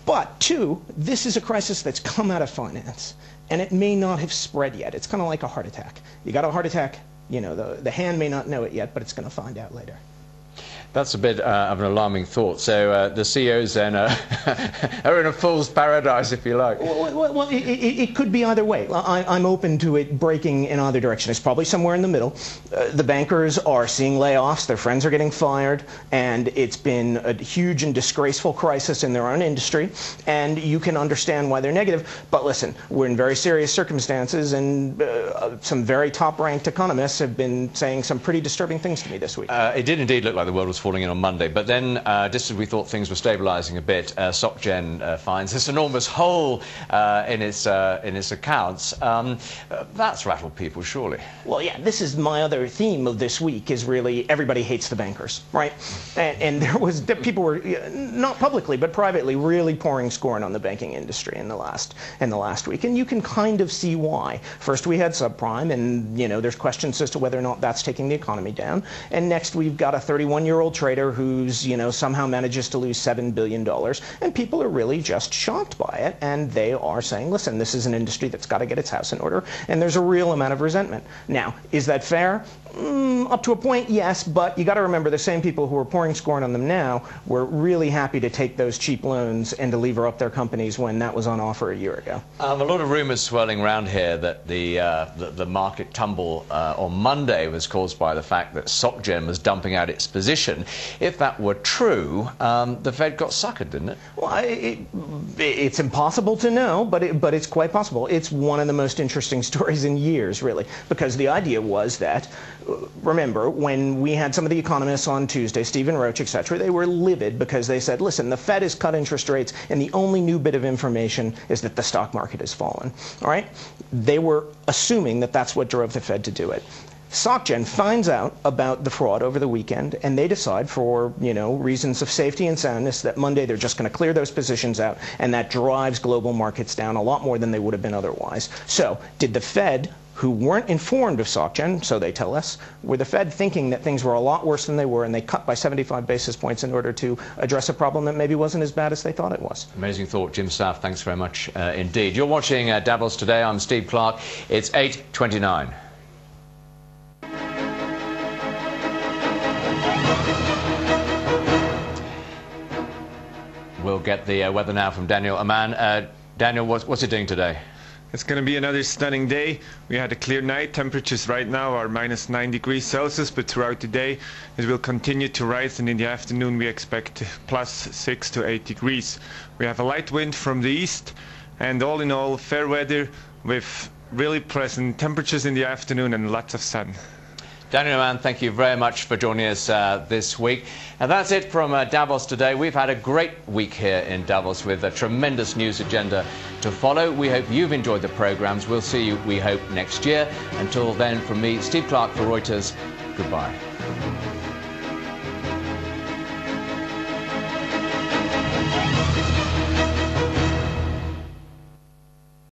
But two, this is a crisis that's come out of finance, and it may not have spread yet. It's kind of like a heart attack. You got a heart attack, the hand may not know it yet, but it's going to find out later. That's a bit of an alarming thought. So the CEOs then are in a fool's paradise, if you like. Well, it could be either way. I'm open to it breaking in either direction. It's probably somewhere in the middle. The bankers are seeing layoffs. Their friends are getting fired. And it's been a huge and disgraceful crisis in their own industry. And you can understand why they're negative. But listen, we're in very serious circumstances. And some very top-ranked economists have been saying some pretty disturbing things to me this week. It did indeed look like the world was falling in on Monday, but then just as we thought things were stabilising a bit, SocGen finds this enormous hole in its accounts. That's rattled people, surely. Well, yeah, this is my other theme of this week, is really everybody hates the bankers, right? And people were not publicly but privately really pouring scorn on the banking industry in the last week, and you can kind of see why. First, we had subprime, and there's questions as to whether or not that's taking the economy down. And next, we've got a 31-year-old trader who's somehow manages to lose $7 billion, and people are really just shocked by it, and they are saying, listen, this is an industry that's got to get its house in order, and there's a real amount of resentment. Now, is that fair? Up to a point, yes, but you got to remember the same people who are pouring scorn on them now were really happy to take those cheap loans and to lever up their companies when that was on offer a year ago. A lot of rumours swirling around here that the market tumble on Monday was caused by the fact that SocGen was dumping out its position inflation. If that were true, the Fed got suckered, didn't it? Well, it's impossible to know, but it's quite possible. It's one of the most interesting stories in years, really, because the idea was that, remember, when we had some of the economists on Tuesday, Stephen Roach, etc., they were livid because they said, listen, the Fed has cut interest rates, and the only new bit of information is that the stock market has fallen. All right? They were assuming that that's what drove the Fed to do it. SocGen finds out about the fraud over the weekend, and they decide, for reasons of safety and soundness, that Monday they're just going to clear those positions out, and that drives global markets down a lot more than they would have been otherwise. So, did the Fed, who weren't informed of SocGen, so they tell us, were the Fed thinking that things were a lot worse than they were, and they cut by 75 basis points in order to address a problem that maybe wasn't as bad as they thought it was? Amazing thought, Jim Staff. Thanks very much indeed. You're watching Davos Today. I'm Steve Clark. It's 8:29. We'll get the weather now from Daniel Aman. Daniel, what's it doing today? It's going to be another stunning day. We had a clear night. Temperatures right now are minus 9 degrees Celsius, but throughout the day it will continue to rise, and in the afternoon we expect plus 6 to 8 degrees. We have a light wind from the east, and all in all, fair weather with really pleasant temperatures in the afternoon and lots of sun. Daniel Mann, thank you very much for joining us this week. And that's it from Davos Today. We've had a great week here in Davos with a tremendous news agenda to follow. We hope you've enjoyed the programmes. We'll see you, we hope, next year. Until then, from me, Steve Clark for Reuters, goodbye.